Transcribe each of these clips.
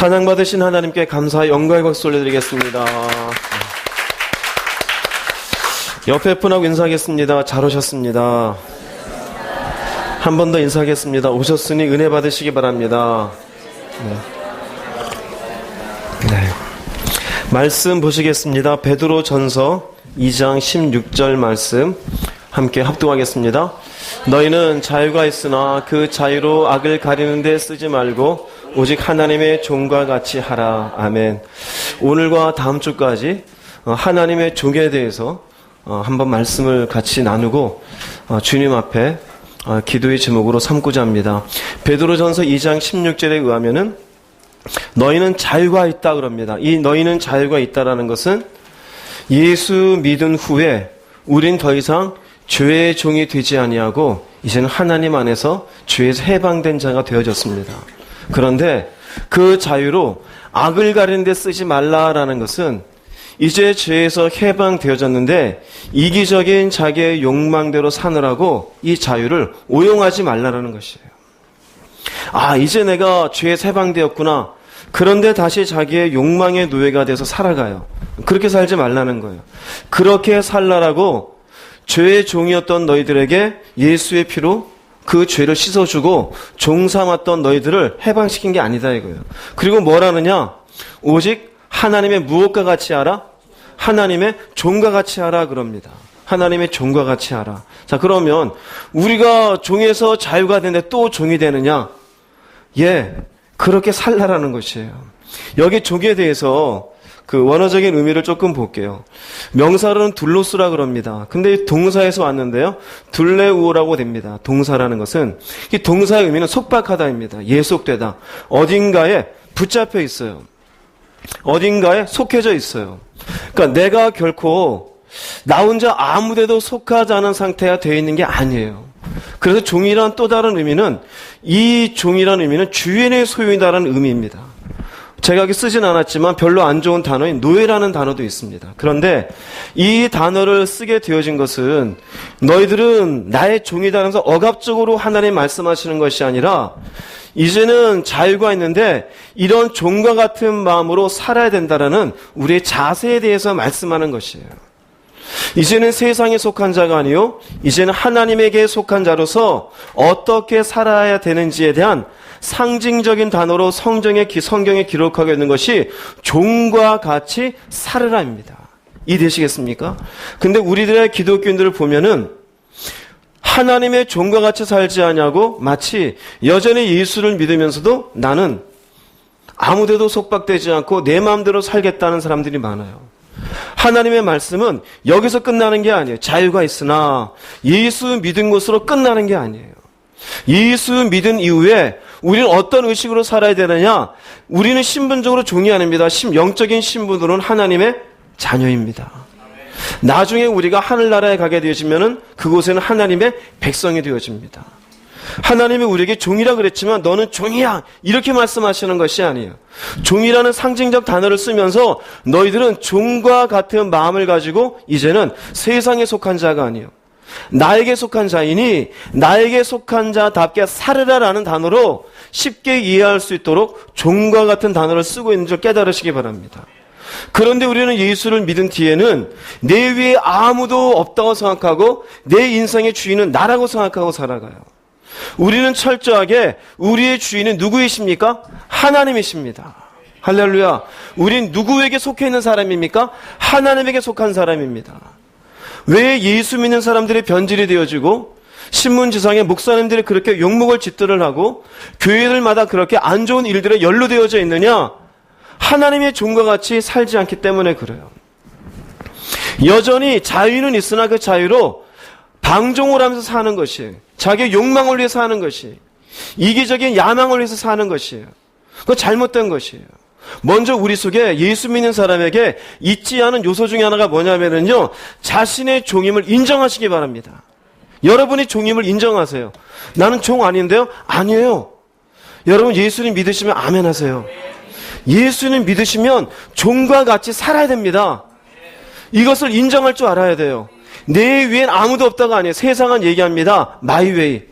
찬양받으신 하나님께 감사의 영광의 박수 올려드리겠습니다. 옆에 분하고 인사하겠습니다. 잘 오셨습니다. 한 번 더 인사하겠습니다. 오셨으니 은혜 받으시기 바랍니다. 네. 말씀 보시겠습니다. 베드로전서 2장 16절 말씀 함께 합독하겠습니다. 너희는 자유가 있으나 그 자유로 악을 가리는 데 쓰지 말고 오직 하나님의 종과 같이 하라. 아멘. 오늘과 다음 주까지 하나님의 종에 대해서 한번 말씀을 같이 나누고 주님 앞에 기도의 제목으로 삼고자 합니다. 베드로전서 2장 16절에 의하면은 너희는 자유가 있다 그럽니다. 이 너희는 자유가 있다라는 것은 예수 믿은 후에 우린 더 이상 죄의 종이 되지 아니하고 이제는 하나님 안에서 죄에서 해방된 자가 되어졌습니다. 그런데 그 자유로 악을 가리는 데 쓰지 말라라는 것은 이제 죄에서 해방되어졌는데 이기적인 자기의 욕망대로 사느라고 이 자유를 오용하지 말라라는 것이에요. 이제 내가 죄에서 해방되었구나. 그런데 다시 자기의 욕망의 노예가 돼서 살아가요. 그렇게 살지 말라는 거예요. 그렇게 살라라고 죄의 종이었던 너희들에게 예수의 피로 그 죄를 씻어주고 종 삼았던 너희들을 해방시킨 게 아니다 이거예요. 그리고 뭐라느냐? 오직 하나님의 무엇과 같이 하라? 하나님의 종과 같이 하라 그럽니다. 하나님의 종과 같이 하라. 자, 그러면 우리가 종에서 자유가 되는데 또 종이 되느냐? 그렇게 살라라는 것이에요. 여기 종에 대해서 그 원어적인 의미를 조금 볼게요. 명사로는 둘로스라 그럽니다. 근데 동사에서 왔는데요. 둘레우라고 됩니다. 동사라는 것은 이 동사의 의미는 속박하다입니다. 예속되다. 어딘가에 붙잡혀 있어요. 어딘가에 속해져 있어요. 그러니까 내가 결코 나 혼자 아무데도 속하지 않은 상태가 되어 있는 게 아니에요. 그래서 종이란 또 다른 의미는 이 종이라는 의미는 주인의 소유이다라는 의미입니다. 제가 여기 쓰진 않았지만 별로 안 좋은 단어인 노예라는 단어도 있습니다. 그런데 이 단어를 쓰게 되어진 것은 너희들은 나의 종이다라면서 억압적으로 하나님 말씀하시는 것이 아니라 이제는 자유가 있는데 이런 종과 같은 마음으로 살아야 된다라는 우리의 자세에 대해서 말씀하는 것이에요. 이제는 세상에 속한 자가 아니요 이제는 하나님에게 속한 자로서 어떻게 살아야 되는지에 대한 상징적인 단어로 성경에 기록하고 있는 것이 종과 같이 살으라입니다. 이해되시겠습니까? 근데 우리들의 기독교인들을 보면은 하나님의 종과 같이 살지 않냐고 마치 여전히 예수를 믿으면서도 나는 아무데도 속박되지 않고 내 마음대로 살겠다는 사람들이 많아요. 하나님의 말씀은 여기서 끝나는 게 아니에요. 자유가 있으나 예수 믿은 것으로 끝나는 게 아니에요. 예수 믿은 이후에 우리는 어떤 의식으로 살아야 되느냐? 우리는 신분적으로 종이 아닙니다. 영적인 신분으로는 하나님의 자녀입니다. 나중에 우리가 하늘나라에 가게 되어지면은 그곳에는 하나님의 백성이 되어집니다. 하나님이 우리에게 종이라 그랬지만 너는 종이야 이렇게 말씀하시는 것이 아니에요. 종이라는 상징적 단어를 쓰면서 너희들은 종과 같은 마음을 가지고 이제는 세상에 속한 자가 아니에요. 나에게 속한 자이니 나에게 속한 자답게 살으라라는 단어로 쉽게 이해할 수 있도록 종과 같은 단어를 쓰고 있는 줄 깨달으시기 바랍니다. 그런데 우리는 예수를 믿은 뒤에는 내 위에 아무도 없다고 생각하고 내 인생의 주인은 나라고 생각하고 살아가요. 우리는 철저하게 우리의 주인은 누구이십니까? 하나님이십니다. 할렐루야. 우린 누구에게 속해 있는 사람입니까? 하나님에게 속한 사람입니다. 왜 예수 믿는 사람들이 변질이 되어지고 신문지상에 목사님들이 그렇게 욕먹을 짓들을 하고 교회들마다 그렇게 안 좋은 일들에 연루되어져 있느냐? 하나님의 종과 같이 살지 않기 때문에 그래요. 여전히 자유는 있으나 그 자유로 방종을 하면서 사는 것이에요. 자기의 욕망을 위해서 사는 것이 이기적인 야망을 위해서 사는 것이에요. 그거 잘못된 것이에요. 먼저 우리 속에 예수 믿는 사람에게 잊지 않은 요소 중에 하나가 뭐냐면요, 자신의 종임을 인정하시기 바랍니다. 여러분이 종임을 인정하세요. 나는 종 아닌데요? 아니에요. 여러분 예수님 믿으시면 아멘 하세요. 예수님 믿으시면 종과 같이 살아야 됩니다. 이것을 인정할 줄 알아야 돼요. 내 위엔 아무도 없다가 아니에요. 세상은 얘기합니다. 마이 웨이.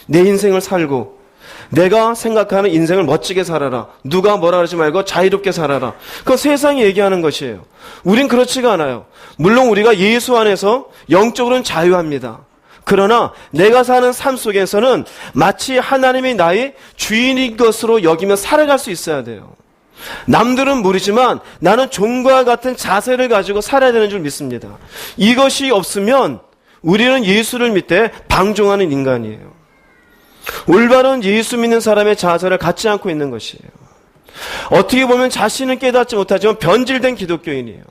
내 인생을 살고 내가 생각하는 인생을 멋지게 살아라. 누가 뭐라 그러지 말고 자유롭게 살아라. 그건 세상이 얘기하는 것이에요. 우린 그렇지가 않아요. 물론 우리가 예수 안에서 영적으로는 자유합니다. 그러나 내가 사는 삶 속에서는 마치 하나님이 나의 주인인 것으로 여기며 살아갈 수 있어야 돼요. 남들은 모르지만 나는 종과 같은 자세를 가지고 살아야 되는 줄 믿습니다. 이것이 없으면 우리는 예수를 믿되 방종하는 인간이에요. 올바른 예수 믿는 사람의 자세를 갖지 않고 있는 것이에요. 어떻게 보면 자신은 깨닫지 못하지만 변질된 기독교인이에요.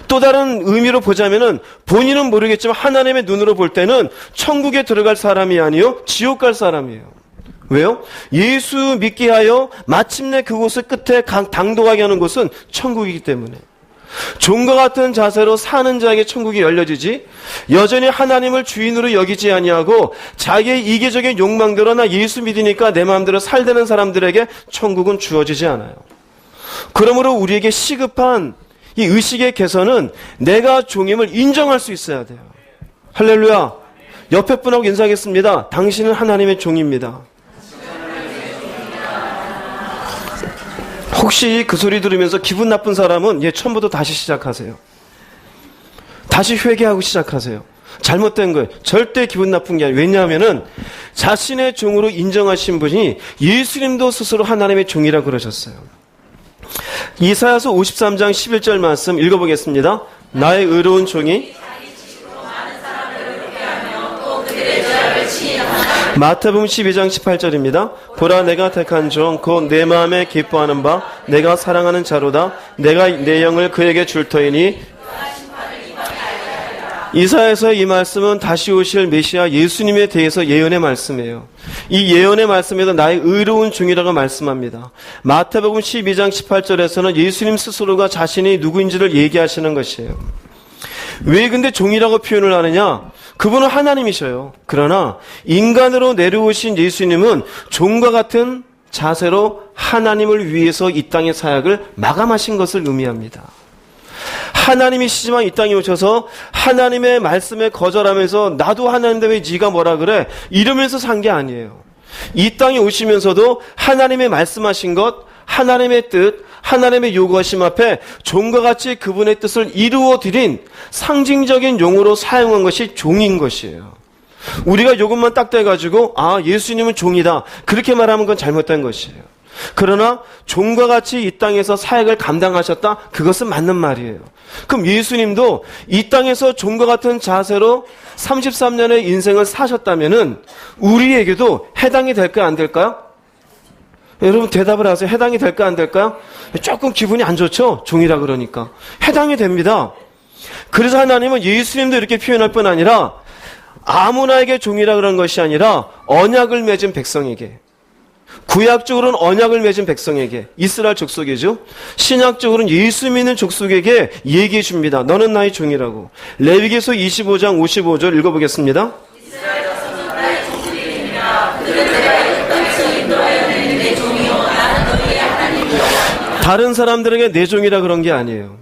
또 다른 의미로 보자면은 본인은 모르겠지만 하나님의 눈으로 볼 때는 천국에 들어갈 사람이 아니요 지옥 갈 사람이에요. 왜요? 예수 믿게 하여 마침내 그곳을 끝에 당도하게 하는 곳은 천국이기 때문에. 종과 같은 자세로 사는 자에게 천국이 열려지지 여전히 하나님을 주인으로 여기지 아니하고 자기의 이기적인 욕망대로 나 예수 믿으니까 내 마음대로 살되는 사람들에게 천국은 주어지지 않아요. 그러므로 우리에게 시급한 이 의식의 개선은 내가 종임을 인정할 수 있어야 돼요. 할렐루야. 옆에 분하고 인사하겠습니다. 당신은 하나님의 종입니다. 혹시 그 소리 들으면서 기분 나쁜 사람은 처음부터 다시 시작하세요. 다시 회개하고 시작하세요. 잘못된 거예요. 절대 기분 나쁜 게 아니에요. 왜냐하면은 자신의 종으로 인정하신 분이 예수님도 스스로 하나님의 종이라고 그러셨어요. 이사야서 53장 11절 말씀 읽어보겠습니다. 나의 의로운 종이 마태복음 12장 18절입니다. 보라 내가 택한 종 곧 내 마음에 기뻐하는 바 내가 사랑하는 자로다. 내가 내 영을 그에게 줄 터이니. 이사야서의 이 말씀은 다시 오실 메시아 예수님에 대해서 예언의 말씀이에요. 이 예언의 말씀에도 나의 의로운 종이라고 말씀합니다. 마태복음 12장 18절에서는 예수님 스스로가 자신이 누구인지를 얘기하시는 것이에요. 왜 근데 종이라고 표현을 하느냐? 그분은 하나님이셔요. 그러나 인간으로 내려오신 예수님은 종과 같은 자세로 하나님을 위해서 이 땅의 사역을 마감하신 것을 의미합니다. 하나님이시지만 이 땅에 오셔서 하나님의 말씀에 거절하면서 나도 하나님인데 왜 네가 뭐라 그래? 이러면서 산 게 아니에요. 이 땅에 오시면서도 하나님의 말씀하신 것, 하나님의 뜻, 하나님의 요구하심 앞에 종과 같이 그분의 뜻을 이루어 드린 상징적인 용어로 사용한 것이 종인 것이에요. 우리가 요것만 딱 떼가지고 예수님은 종이다 그렇게 말하면 그건 잘못된 것이에요. 그러나 종과 같이 이 땅에서 사역을 감당하셨다 그것은 맞는 말이에요. 그럼 예수님도 이 땅에서 종과 같은 자세로 33년의 인생을 사셨다면은 우리에게도 해당이 될까요 안 될까요? 여러분 대답을 하세요. 해당이 될까 안 될까요? 조금 기분이 안 좋죠? 종이라 그러니까. 해당이 됩니다. 그래서 하나님은 예수님도 이렇게 표현할 뿐 아니라 아무나에게 종이라 그런 것이 아니라 언약을 맺은 백성에게, 구약적으로는 언약을 맺은 백성에게, 이스라엘 족속이죠. 신약적으로는 예수 믿는 족속에게 얘기해 줍니다. 너는 나의 종이라고. 레위기서 25장 55절 읽어보겠습니다. 이스라엘 족속은 나의 종들이니라. 그들은 내가 이것까지 인도하여 내린 내 종이요 나는 너희의 하나님이라. 다른 사람들에게 내 종이라 그런 게 아니에요.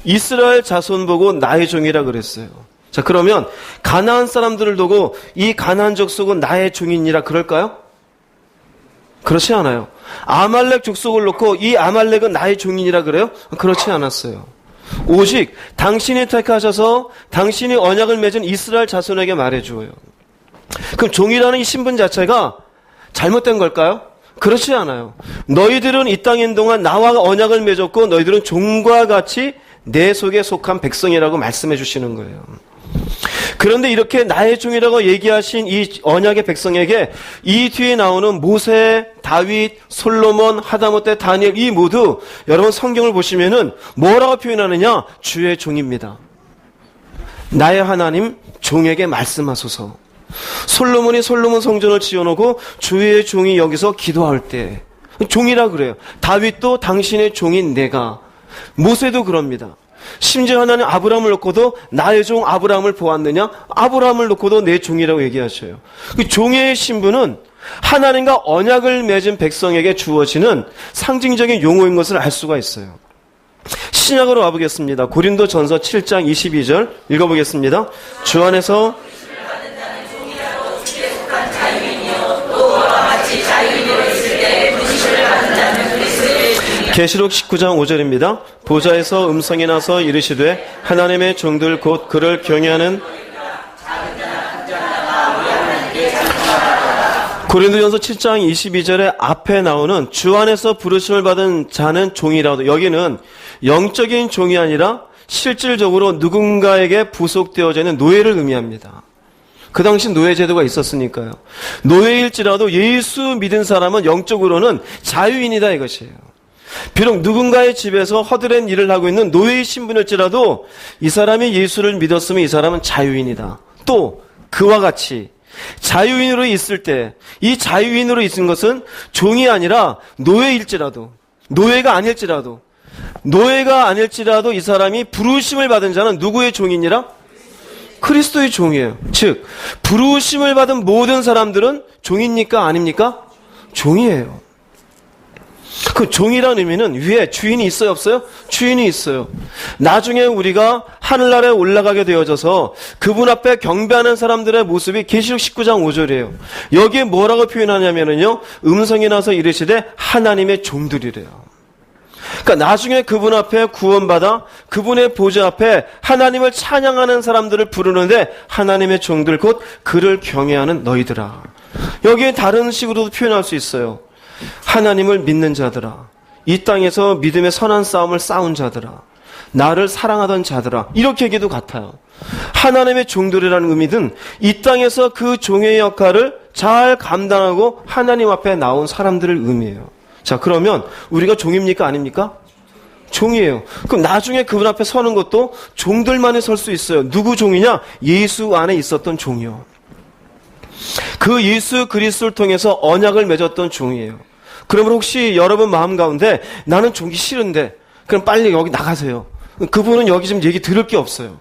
이스라엘 자손 보고 나의 종이라 그랬어요. 자, 그러면 가나안 사람들을 두고 이 가나안 족속은 나의 종이니라 그럴까요? 그렇지 않아요. 아말렉 족속을 놓고 이 아말렉은 나의 종이니라 그래요? 그렇지 않았어요. 오직 당신이 택하셔서 당신이 언약을 맺은 이스라엘 자손에게 말해주어요. 그럼 종이라는 이 신분 자체가 잘못된 걸까요? 그렇지 않아요. 너희들은 이 땅에 있는 동안 나와 언약을 맺었고 너희들은 종과 같이 내 속에 속한 백성이라고 말씀해 주시는 거예요. 그런데 이렇게 나의 종이라고 얘기하신 이 언약의 백성에게 이 뒤에 나오는 모세, 다윗, 솔로몬, 하다못해 다니엘 이 모두 여러분 성경을 보시면은 뭐라고 표현하느냐? 주의 종입니다. 나의 하나님 종에게 말씀하소서. 솔로몬이 솔로몬 성전을 지어놓고 주의 종이 여기서 기도할 때 종이라 그래요. 다윗도 당신의 종인 내가, 모세도 그럽니다. 심지어 하나님 아브라함을 놓고도 나의 종 아브라함을 보았느냐? 아브라함을 놓고도 내 종이라고 얘기하셔요. 그 종의 신분은 하나님과 언약을 맺은 백성에게 주어지는 상징적인 용어인 것을 알 수가 있어요. 신약으로 와보겠습니다. 고린도전서 7장 22절 읽어보겠습니다. 주 안에서 계시록 19장 5절입니다. 보좌에서 음성이 나서 이르시되 하나님의 종들 곧 그를 경외하는 고린도전서 7장 22절에 앞에 나오는 주 안에서 부르심을 받은 자는 종이라도, 여기는 영적인 종이 아니라 실질적으로 누군가에게 부속되어져 있는 노예를 의미합니다. 그 당시 노예 제도가 있었으니까요. 노예일지라도 예수 믿은 사람은 영적으로는 자유인이다 이것이에요. 비록 누군가의 집에서 허드렛 일을 하고 있는 노예의 신분일지라도 이 사람이 예수를 믿었으면 이 사람은 자유인이다. 또 그와 같이 자유인으로 있을 때, 이 자유인으로 있는 것은 종이 아니라 노예일지라도, 노예가 아닐지라도 이 사람이 부르심을 받은 자는 누구의 종이니라? 그리스도의 종이에요. 즉 부르심을 받은 모든 사람들은 종입니까? 아닙니까? 종이에요. 그 종이라는 의미는 위에 주인이 있어요, 없어요? 주인이 있어요. 나중에 우리가 하늘나라에 올라가게 되어져서 그분 앞에 경배하는 사람들의 모습이 계시록 19장 5절이에요. 여기에 뭐라고 표현하냐면요, 음성이 나서 이르시되 하나님의 종들이래요. 그러니까 나중에 그분 앞에 구원받아 그분의 보좌 앞에 하나님을 찬양하는 사람들을 부르는데 하나님의 종들 곧 그를 경외하는 너희들아. 여기에 다른 식으로도 표현할 수 있어요. 하나님을 믿는 자들아, 이 땅에서 믿음의 선한 싸움을 싸운 자들아, 나를 사랑하던 자들아, 이렇게 얘기도 같아요. 하나님의 종들이라는 의미는 이 땅에서 그 종의 역할을 잘 감당하고 하나님 앞에 나온 사람들을 의미해요. 자, 그러면 우리가 종입니까? 아닙니까? 종이에요. 그럼 나중에 그분 앞에 서는 것도 종들만이 설 수 있어요. 누구 종이냐? 예수 안에 있었던 종이요. 그 예수 그리스도를 통해서 언약을 맺었던 종이에요. 그러면 혹시 여러분 마음 가운데 나는 종이 싫은데 그럼 빨리 여기 나가세요. 그분은 여기 지금 얘기 들을 게 없어요.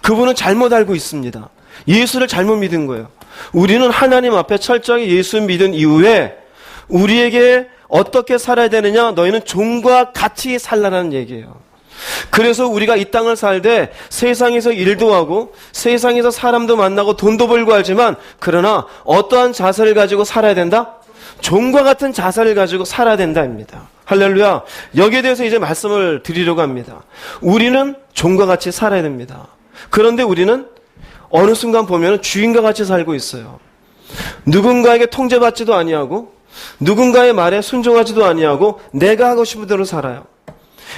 그분은 잘못 알고 있습니다. 예수를 잘못 믿은 거예요. 우리는 하나님 앞에 철저하게 예수 믿은 이후에 우리에게 어떻게 살아야 되느냐? 너희는 종과 같이 살라는 얘기예요. 그래서 우리가 이 땅을 살되 세상에서 일도 하고 세상에서 사람도 만나고 돈도 벌고 하지만, 그러나 어떠한 자세를 가지고 살아야 된다? 종과 같은 자세를 가지고 살아야 된다입니다. 할렐루야. 여기에 대해서 이제 말씀을 드리려고 합니다. 우리는 종과 같이 살아야 됩니다. 그런데 우리는 어느 순간 보면 주인과 같이 살고 있어요. 누군가에게 통제받지도 아니하고 누군가의 말에 순종하지도 아니하고 내가 하고 싶은 대로 살아요.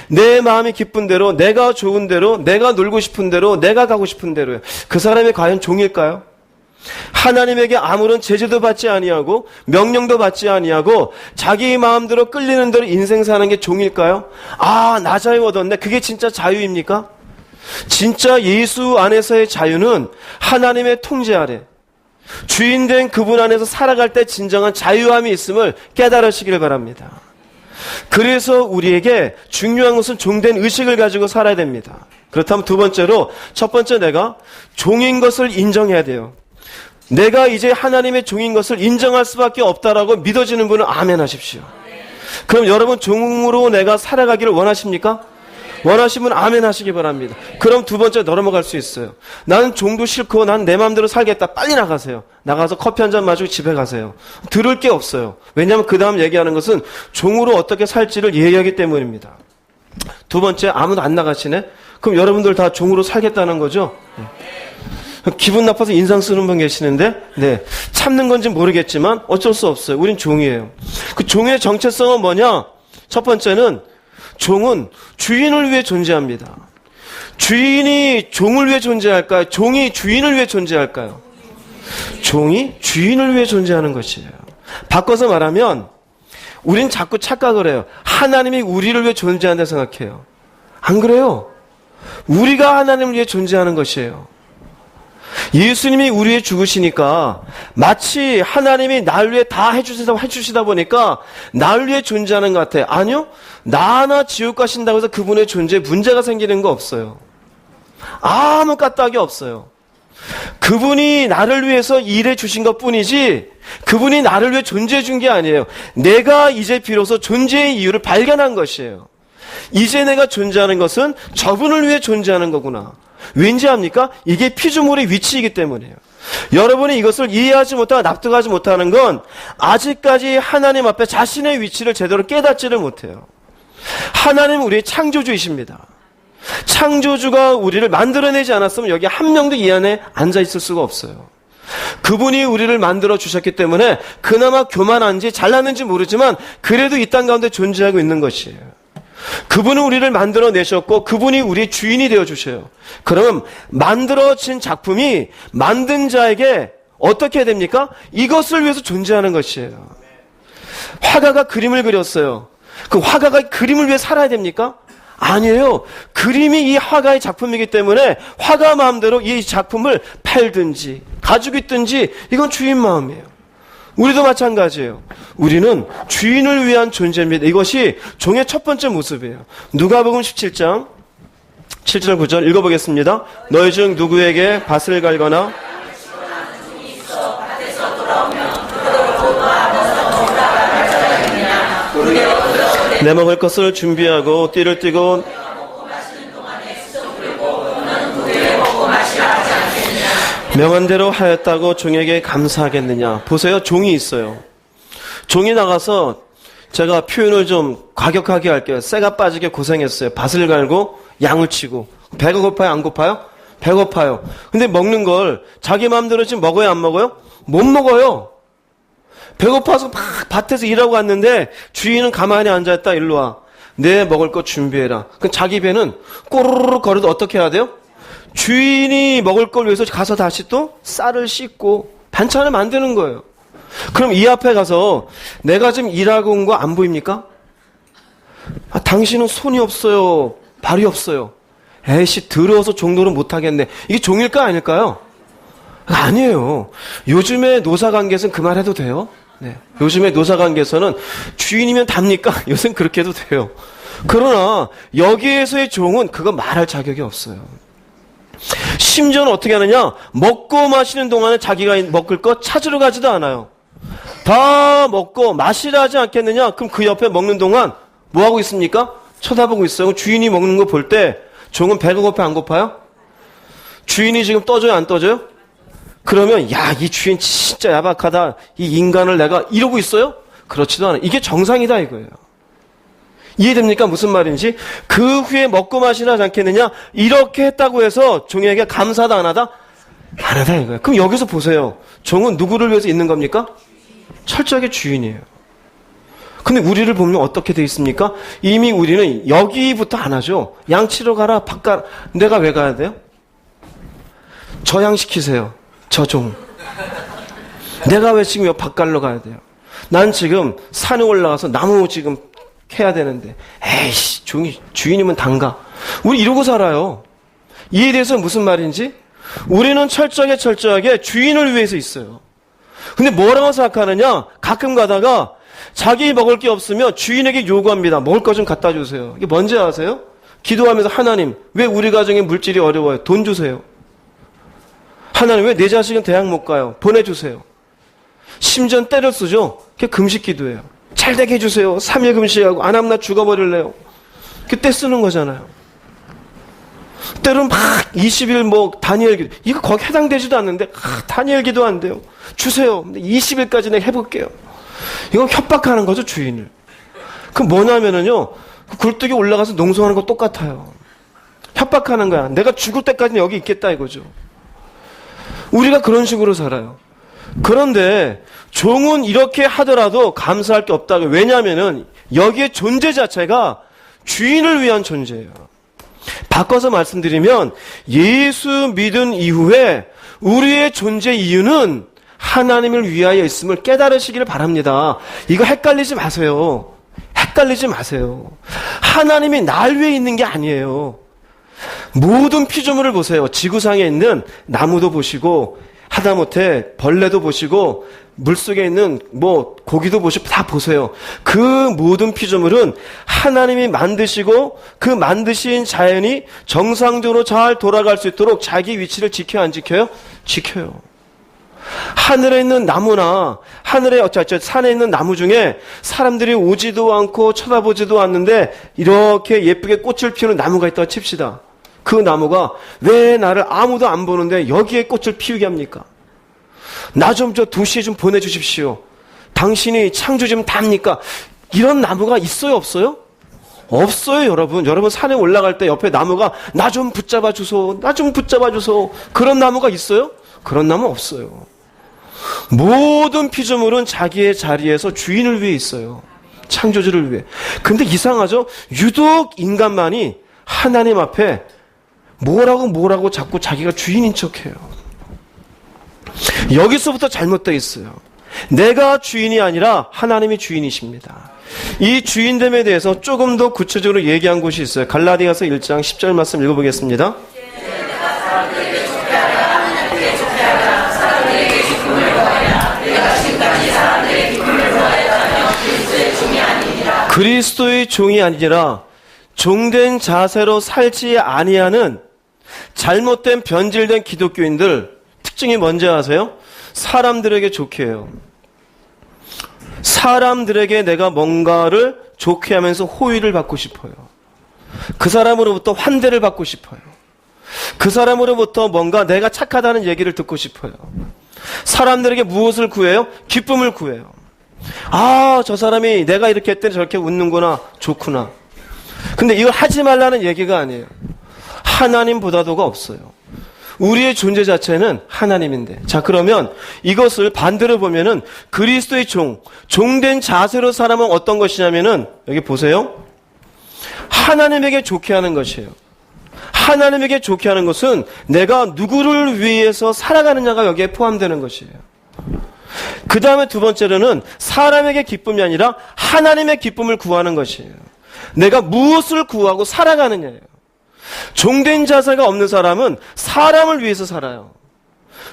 내 마음이 기쁜 대로, 내가 좋은 대로, 내가 놀고 싶은 대로, 내가 가고 싶은 대로요. 그 사람이 과연 종일까요? 하나님에게 아무런 제재도 받지 아니하고 명령도 받지 아니하고 자기 마음대로 끌리는 대로 인생 사는 게 종일까요? 아, 나 자유 얻었네. 그게 진짜 자유입니까? 진짜 예수 안에서의 자유는 하나님의 통제 아래 주인된 그분 안에서 살아갈 때 진정한 자유함이 있음을 깨달으시길 바랍니다. 그래서 우리에게 중요한 것은 종된 의식을 가지고 살아야 됩니다. 그렇다면 두 번째로, 첫 번째 내가 종인 것을 인정해야 돼요. 내가 이제 하나님의 종인 것을 인정할 수밖에 없다라고 믿어지는 분은 아멘 하십시오. 그럼 여러분 종으로 내가 살아가기를 원하십니까? 원하시면 아멘 하시기 바랍니다. 그럼 두 번째 넘어갈 수 있어요. 나는 종도 싫고 난 내 마음대로 살겠다. 빨리 나가세요. 나가서 커피 한잔 마시고 집에 가세요. 들을 게 없어요. 왜냐하면 그 다음 얘기하는 것은 종으로 어떻게 살지를 얘기하기 때문입니다. 두 번째, 아무도 안 나가시네? 그럼 여러분들 다 종으로 살겠다는 거죠? 기분 나빠서 인상 쓰는 분 계시는데, 네, 참는 건지 모르겠지만 어쩔 수 없어요. 우린 종이에요. 그 종의 정체성은 뭐냐? 첫 번째는 종은 주인을 위해 존재합니다. 주인이 종을 위해 존재할까요? 종이 주인을 위해 존재할까요? 종이 주인을 위해 존재하는 것이에요. 바꿔서 말하면 우린 자꾸 착각을 해요. 하나님이 우리를 위해 존재한다 생각해요. 안 그래요. 우리가 하나님을 위해 존재하는 것이에요. 예수님이 우리 위해 죽으시니까 마치 하나님이 날 위해 다 해주시다 보니까 날 위해 존재하는 것 같아요. 아니요. 나 하나 지옥 가신다고 해서 그분의 존재에 문제가 생기는 거 없어요. 아무 까딱이 없어요. 그분이 나를 위해서 일해 주신 것 뿐이지 그분이 나를 위해 존재해 준 게 아니에요. 내가 이제 비로소 존재의 이유를 발견한 것이에요. 이제 내가 존재하는 것은 저분을 위해 존재하는 거구나. 왠지 압니까? 이게 피조물의 위치이기 때문이에요. 여러분이 이것을 이해하지 못하고 납득하지 못하는 건 아직까지 하나님 앞에 자신의 위치를 제대로 깨닫지를 못해요. 하나님은 우리의 창조주이십니다. 창조주가 우리를 만들어내지 않았으면 여기 한 명도 이 안에 앉아 있을 수가 없어요. 그분이 우리를 만들어 주셨기 때문에 그나마 교만한지 잘났는지 모르지만 그래도 이 땅 가운데 존재하고 있는 것이에요. 그분은 우리를 만들어 내셨고 그분이 우리의 주인이 되어 주셔요. 그럼 만들어진 작품이 만든 자에게 어떻게 해야 됩니까? 이것을 위해서 존재하는 것이에요. 화가가 그림을 그렸어요. 그 화가가 그림을 위해 살아야 됩니까? 아니에요. 그림이 이 화가의 작품이기 때문에 화가 마음대로 이 작품을 팔든지 가지고 있든지 이건 주인 마음이에요. 우리도 마찬가지예요. 우리는 주인을 위한 존재입니다. 이것이 종의 첫 번째 모습이에요. 누가복음 17장 7절 9절 읽어보겠습니다. 너희 중 누구에게 밭을 갈거나 내 먹을 것을 준비하고 띠를 띠고 명한 대로 하였다고 종에게 감사하겠느냐. 보세요. 종이 있어요. 종이 나가서 제가 표현을 좀 과격하게 할게요. 쇠가 빠지게 고생했어요. 밭을 갈고 양을 치고. 배가 고파요? 안 고파요? 배고파요. 근데 먹는 걸 자기 마음대로 지금 먹어요? 안 먹어요? 못 먹어요. 배고파서 막 밭에서 일하고 왔는데 주인은 가만히 앉아있다. 일로 와. 내 먹을 것 준비해라. 그럼 자기 배는 꼬르르 거려도 어떻게 해야 돼요? 주인이 먹을 걸 위해서 가서 다시 또 쌀을 씻고 반찬을 만드는 거예요. 그럼 이 앞에 가서 내가 지금 일하고 온 거 안 보입니까? 당신은 손이 없어요. 발이 없어요. 에이씨 더러워서 종노릇 못하겠네. 이게 종일까 아닐까요? 아니에요. 요즘의 노사관계에서는 그 말 해도 돼요. 네. 요즘의 노사관계에서는 주인이면 답니까? 요새는 그렇게 해도 돼요. 그러나 여기에서의 종은 그거 말할 자격이 없어요. 심지어는 어떻게 하느냐? 먹고 마시는 동안에 자기가 먹을 거 찾으러 가지도 않아요. 다 먹고 마시라 하지 않겠느냐? 그럼 그 옆에 먹는 동안 뭐 하고 있습니까? 쳐다보고 있어요. 주인이 먹는 거 볼 때 종은 배가 고파 안 고파요? 주인이 지금 떠줘요 안 떠줘요? 그러면 야, 이 주인 진짜 야박하다. 이 인간을 내가 이러고 있어요? 그렇지도 않아요. 이게 정상이다 이거예요. 이해됩니까? 무슨 말인지? 그 후에 먹고 마시나 하지 않겠느냐? 이렇게 했다고 해서 종에게 감사도 안 하다? 안 하다 이거예요. 그럼 여기서 보세요. 종은 누구를 위해서 있는 겁니까? 철저하게 주인이에요. 근데 우리를 보면 어떻게 돼 있습니까? 이미 우리는 여기부터 안 하죠. 양치러 가라, 바깥. 내가 왜 가야 돼요? 저 양 시키세요. 저 종. 내가 왜 지금 바깥로 가야 돼요? 난 지금 산에 올라가서 나무 지금 해야 되는데, 에이씨, 주인이면 단가. 우리 이러고 살아요. 이에 대해서 무슨 말인지? 우리는 철저하게 주인을 위해서 있어요. 근데 뭐라고 생각하느냐? 가끔 가다가 자기 먹을 게 없으면 주인에게 요구합니다. 먹을 거 좀 갖다 주세요. 이게 뭔지 아세요? 기도하면서 하나님, 왜 우리 가정의 물질이 어려워요? 돈 주세요. 하나님, 왜 내 자식은 대학 못 가요? 보내주세요. 심지어 때를 쓰죠? 그게 금식 기도예요. 잘 되게 해주세요. 3일 금식하고 안 하면 나 죽어버릴래요. 그때 쓰는 거잖아요. 때로는 막 20일 뭐 다니엘 기도. 이거 거기 해당되지도 않는데 다니엘 기도 안 돼요. 주세요. 근데 20일까지 내가 해볼게요. 이건 협박하는 거죠, 주인을. 그럼 뭐냐면은요, 굴뚝에 올라가서 농성하는 거 똑같아요. 협박하는 거야. 내가 죽을 때까지는 여기 있겠다 이거죠. 우리가 그런 식으로 살아요. 그런데 종은 이렇게 하더라도 감사할 게 없다고. 왜냐하면은 여기에 존재 자체가 주인을 위한 존재예요. 바꿔서 말씀드리면 예수 믿은 이후에 우리의 존재 이유는 하나님을 위하여 있음을 깨달으시기를 바랍니다. 이거 헷갈리지 마세요. 헷갈리지 마세요. 하나님이 날 위해 있는 게 아니에요. 모든 피조물을 보세요. 지구상에 있는 나무도 보시고 하다못해 벌레도 보시고 물속에 있는 뭐 고기도 보시고 다 보세요. 그 모든 피조물은 하나님이 만드시고 그 만드신 자연이 정상적으로 잘 돌아갈 수 있도록 자기 위치를 지켜요 안 지켜요? 지켜요. 하늘에 있는 나무나 하늘에 산에 있는 나무 중에 사람들이 오지도 않고 쳐다보지도 않는데 이렇게 예쁘게 꽃을 피우는 나무가 있다고 칩시다. 그 나무가 왜 나를 아무도 안 보는데 여기에 꽃을 피우게 합니까? 나 좀 저 도시에 좀 보내주십시오. 당신이 창조 좀 답니까? 이런 나무가 있어요 없어요? 없어요, 여러분. 여러분 산에 올라갈 때 옆에 나무가 나 좀 붙잡아 주소, 나 좀 붙잡아 주소. 그런 나무가 있어요? 그런 나무 없어요. 모든 피조물은 자기의 자리에서 주인을 위해 있어요. 창조주를 위해. 근데 이상하죠? 유독 인간만이 하나님 앞에 뭐라고 자꾸 자기가 주인인 척해요. 여기서부터 잘못되어 있어요. 내가 주인이 아니라 하나님이 주인이십니다. 이 주인됨에 대해서 조금 더 구체적으로 얘기한 곳이 있어요. 갈라디아서 1장 10절 말씀 읽어보겠습니다. 그리스도의 종이 아니라 종된 자세로 살지 아니하는 잘못된 변질된 기독교인들 특징이 뭔지 아세요? 사람들에게 좋게 해요. 사람들에게 내가 뭔가를 좋게 하면서 호의를 받고 싶어요. 그 사람으로부터 환대를 받고 싶어요. 그 사람으로부터 뭔가 내가 착하다는 얘기를 듣고 싶어요. 사람들에게 무엇을 구해요? 기쁨을 구해요. 아, 저 사람이 내가 이렇게 했더니 저렇게 웃는구나, 좋구나. 근데 이걸 하지 말라는 얘기가 아니에요. 하나님보다도가 없어요. 우리의 존재 자체는 하나님인데. 자, 그러면 이것을 반대로 보면은 그리스도의 종된 자세로 살아면 어떤 것이냐면은, 여기 보세요. 하나님에게 좋게 하는 것이에요. 하나님에게 좋게 하는 것은 내가 누구를 위해서 살아가느냐가 여기에 포함되는 것이에요. 그 다음에 두 번째로는 사람에게 기쁨이 아니라 하나님의 기쁨을 구하는 것이에요. 내가 무엇을 구하고 살아가느냐예요. 종된 자세가 없는 사람은 사람을 위해서 살아요.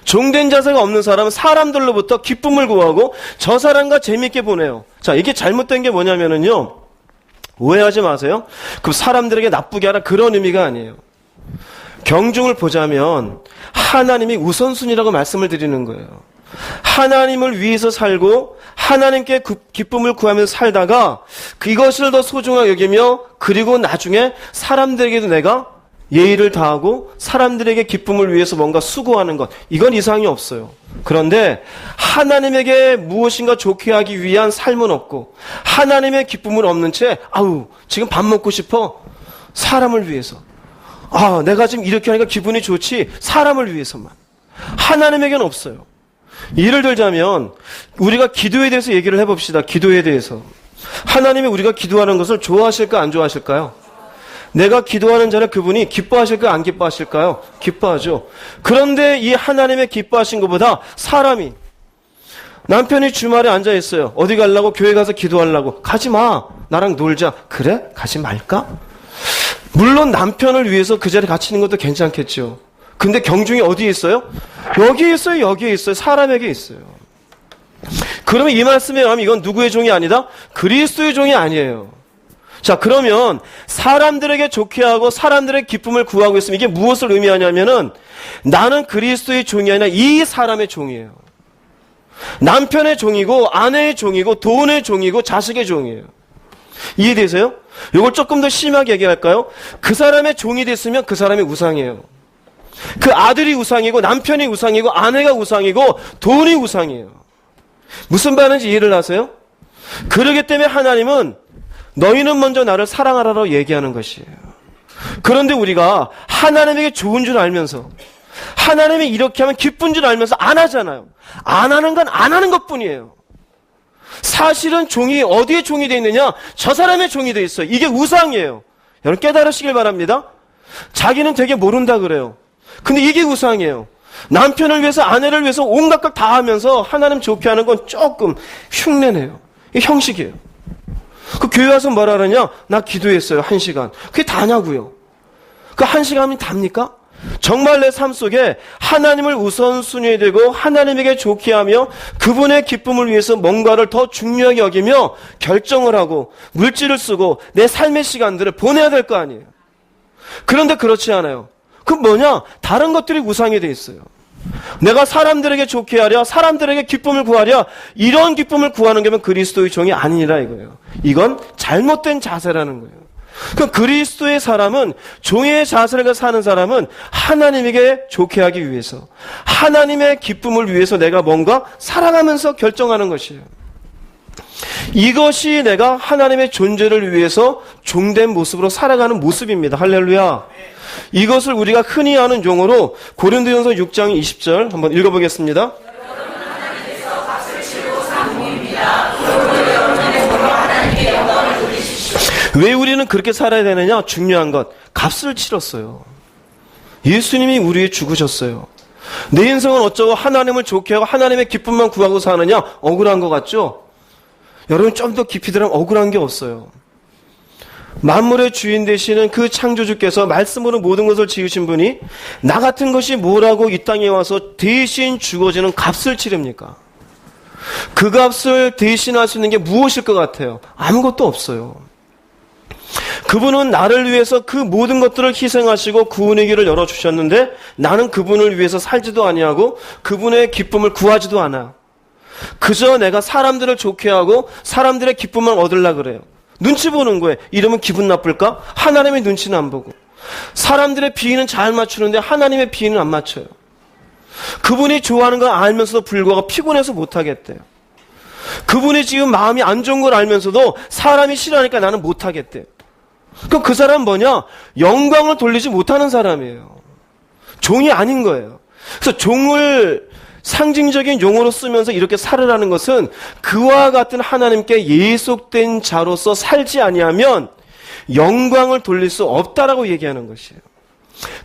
종된 자세가 없는 사람은 사람들로부터 기쁨을 구하고 저 사람과 재밌게 보내요. 자, 이게 잘못된 게 뭐냐면은요, 오해하지 마세요. 그 사람들에게 나쁘게 하라 그런 의미가 아니에요. 경중을 보자면 하나님이 우선순위라고 말씀을 드리는 거예요. 하나님을 위해서 살고 하나님께 기쁨을 구하면서 살다가 이것을 더 소중하게 여기며, 그리고 나중에 사람들에게도 내가 예의를 다하고 사람들에게 기쁨을 위해서 뭔가 수고하는 것, 이건 이상이 없어요. 그런데 하나님에게 무엇인가 좋게 하기 위한 삶은 없고 하나님의 기쁨은 없는 채 지금 밥 먹고 싶어, 사람을 위해서. 내가 지금 이렇게 하니까 기분이 좋지, 사람을 위해서만. 하나님에게는 없어요. 예를 들자면 우리가 기도에 대해서 얘기를 해봅시다. 기도에 대해서 하나님이 우리가 기도하는 것을 좋아하실까 안 좋아하실까요? 내가 기도하는 자를 그분이 기뻐하실까 안 기뻐하실까요? 기뻐하죠. 그런데 이 하나님의 기뻐하신 것보다 사람이, 남편이 주말에 앉아 있어요. 어디 가려고? 교회 가서 기도하려고. 가지 마, 나랑 놀자. 그래? 가지 말까? 물론 남편을 위해서 그 자리에 같이 있는 것도 괜찮겠죠. 근데 경중이 어디에 있어요? 여기에 있어요. 여기에 있어요. 사람에게 있어요. 그러면 이 말씀에 의하면 이건 누구의 종이 아니다? 그리스도의 종이 아니에요. 자, 그러면 사람들에게 좋게 하고 사람들의 기쁨을 구하고 있으면 이게 무엇을 의미하냐면은 나는 그리스도의 종이 아니라 이 사람의 종이에요. 남편의 종이고 아내의 종이고 돈의 종이고 자식의 종이에요. 이해되세요? 이걸 조금 더 심하게 얘기할까요? 그 사람의 종이 됐으면 그 사람이 우상이에요. 그 아들이 우상이고 남편이 우상이고 아내가 우상이고 돈이 우상이에요. 무슨 말인지 이해를 하세요? 그러기 때문에 하나님은 너희는 먼저 나를 사랑하라고 얘기하는 것이에요. 그런데 우리가 하나님에게 좋은 줄 알면서 하나님이 이렇게 하면 기쁜 줄 알면서 안 하잖아요. 안 하는 건 안 하는 것뿐이에요. 사실은 종이 어디에 종이 되어 있느냐? 저 사람의 종이 되어 있어요. 이게 우상이에요. 여러분 깨달으시길 바랍니다. 자기는 되게 모른다 그래요. 근데 이게 우상이에요. 남편을 위해서 아내를 위해서 온갖 것 다 하면서 하나님 좋게 하는 건 조금 흉내내요. 이게 형식이에요. 그 교회 와서 뭐라 그러냐? 나 기도했어요. 1시간. 그게 다냐고요. 그 1시간이면 답니까? 정말 내 삶 속에 하나님을 우선순위에 두고 하나님에게 좋게 하며 그분의 기쁨을 위해서 뭔가를 더 중요하게 여기며 결정을 하고 물질을 쓰고 내 삶의 시간들을 보내야 될 거 아니에요. 그런데 그렇지 않아요. 그 뭐냐? 다른 것들이 우상이 돼 있어요. 내가 사람들에게 좋게 하랴, 사람들에게 기쁨을 구하랴, 이런 기쁨을 구하는 게 그리스도의 종이 아니라 이거예요. 이건 잘못된 자세라는 거예요. 그 그리스도의 사람은, 종의 자세를 사는 사람은 하나님에게 좋게 하기 위해서, 하나님의 기쁨을 위해서 내가 뭔가 살아가면서 결정하는 것이에요. 이것이 내가 하나님의 존재를 위해서 종된 모습으로 살아가는 모습입니다. 할렐루야. 이것을 우리가 흔히 아는 용어로 고린도전서 6장 20절 한번 읽어보겠습니다. 왜 우리는 그렇게 살아야 되느냐? 중요한 것, 값을 치렀어요. 예수님이 우리 위해 죽으셨어요. 내 인생은 어쩌고 하나님을 좋게 하고 하나님의 기쁨만 구하고 사느냐? 억울한 것 같죠? 여러분 좀 더 깊이 들어가면 억울한 게 없어요. 만물의 주인 되시는 그 창조주께서 말씀으로 모든 것을 지으신 분이 나 같은 것이 뭐라고 이 땅에 와서 대신 죽어지는 값을 치릅니까? 그 값을 대신할 수 있는 게 무엇일 것 같아요? 아무것도 없어요. 그분은 나를 위해서 그 모든 것들을 희생하시고 구원의 길을 열어주셨는데 나는 그분을 위해서 살지도 아니하고 그분의 기쁨을 구하지도 않아요. 그저 내가 사람들을 좋게 하고 사람들의 기쁨만 얻으려고 그래요. 눈치 보는 거예요. 이러면 기분 나쁠까? 하나님의 눈치는 안 보고. 사람들의 비위는 잘 맞추는데 하나님의 비위는 안 맞춰요. 그분이 좋아하는 걸 알면서도 불구하고 피곤해서 못하겠대요. 그분이 지금 마음이 안 좋은 걸 알면서도 사람이 싫어하니까 나는 못하겠대요. 그럼 그 사람은 뭐냐? 영광을 돌리지 못하는 사람이에요. 종이 아닌 거예요. 그래서 종을 상징적인 용어로 쓰면서 이렇게 살으라는 것은 그와 같은 하나님께 예속된 자로서 살지 아니하면 영광을 돌릴 수 없다라고 얘기하는 것이에요.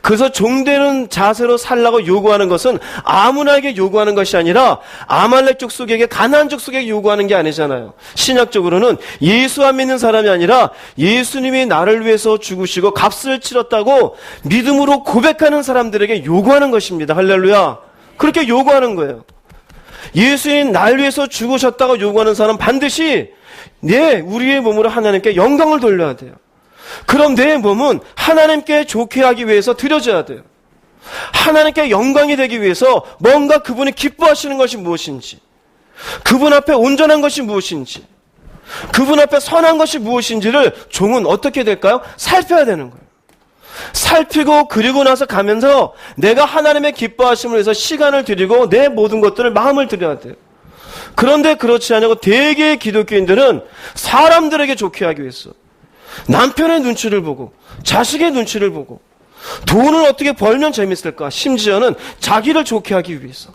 그래서 종되는 자세로 살라고 요구하는 것은 아무나에게 요구하는 것이 아니라 아말렉 족속에게 가나안 족속에게 요구하는 게 아니잖아요. 신약적으로는 예수 안 믿는 사람이 아니라 예수님이 나를 위해서 죽으시고 값을 치렀다고 믿음으로 고백하는 사람들에게 요구하는 것입니다. 할렐루야. 그렇게 요구하는 거예요. 예수님 날 위해서 죽으셨다고 요구하는 사람 반드시 우리의 몸으로 하나님께 영광을 돌려야 돼요. 그럼 내 몸은 하나님께 좋게 하기 위해서 드려져야 돼요. 하나님께 영광이 되기 위해서 뭔가 그분이 기뻐하시는 것이 무엇인지, 그분 앞에 온전한 것이 무엇인지, 그분 앞에 선한 것이 무엇인지를 종은 어떻게 될까요? 살펴야 되는 거예요. 살피고 그리고 나서 가면서 내가 하나님의 기뻐하심을 위해서 시간을 드리고 내 모든 것들을 마음을 드려야 돼요. 그런데 그렇지 않고 대개의 기독교인들은 사람들에게 좋게 하기 위해서 남편의 눈치를 보고 자식의 눈치를 보고 돈을 어떻게 벌면 재밌을까? 심지어는 자기를 좋게 하기 위해서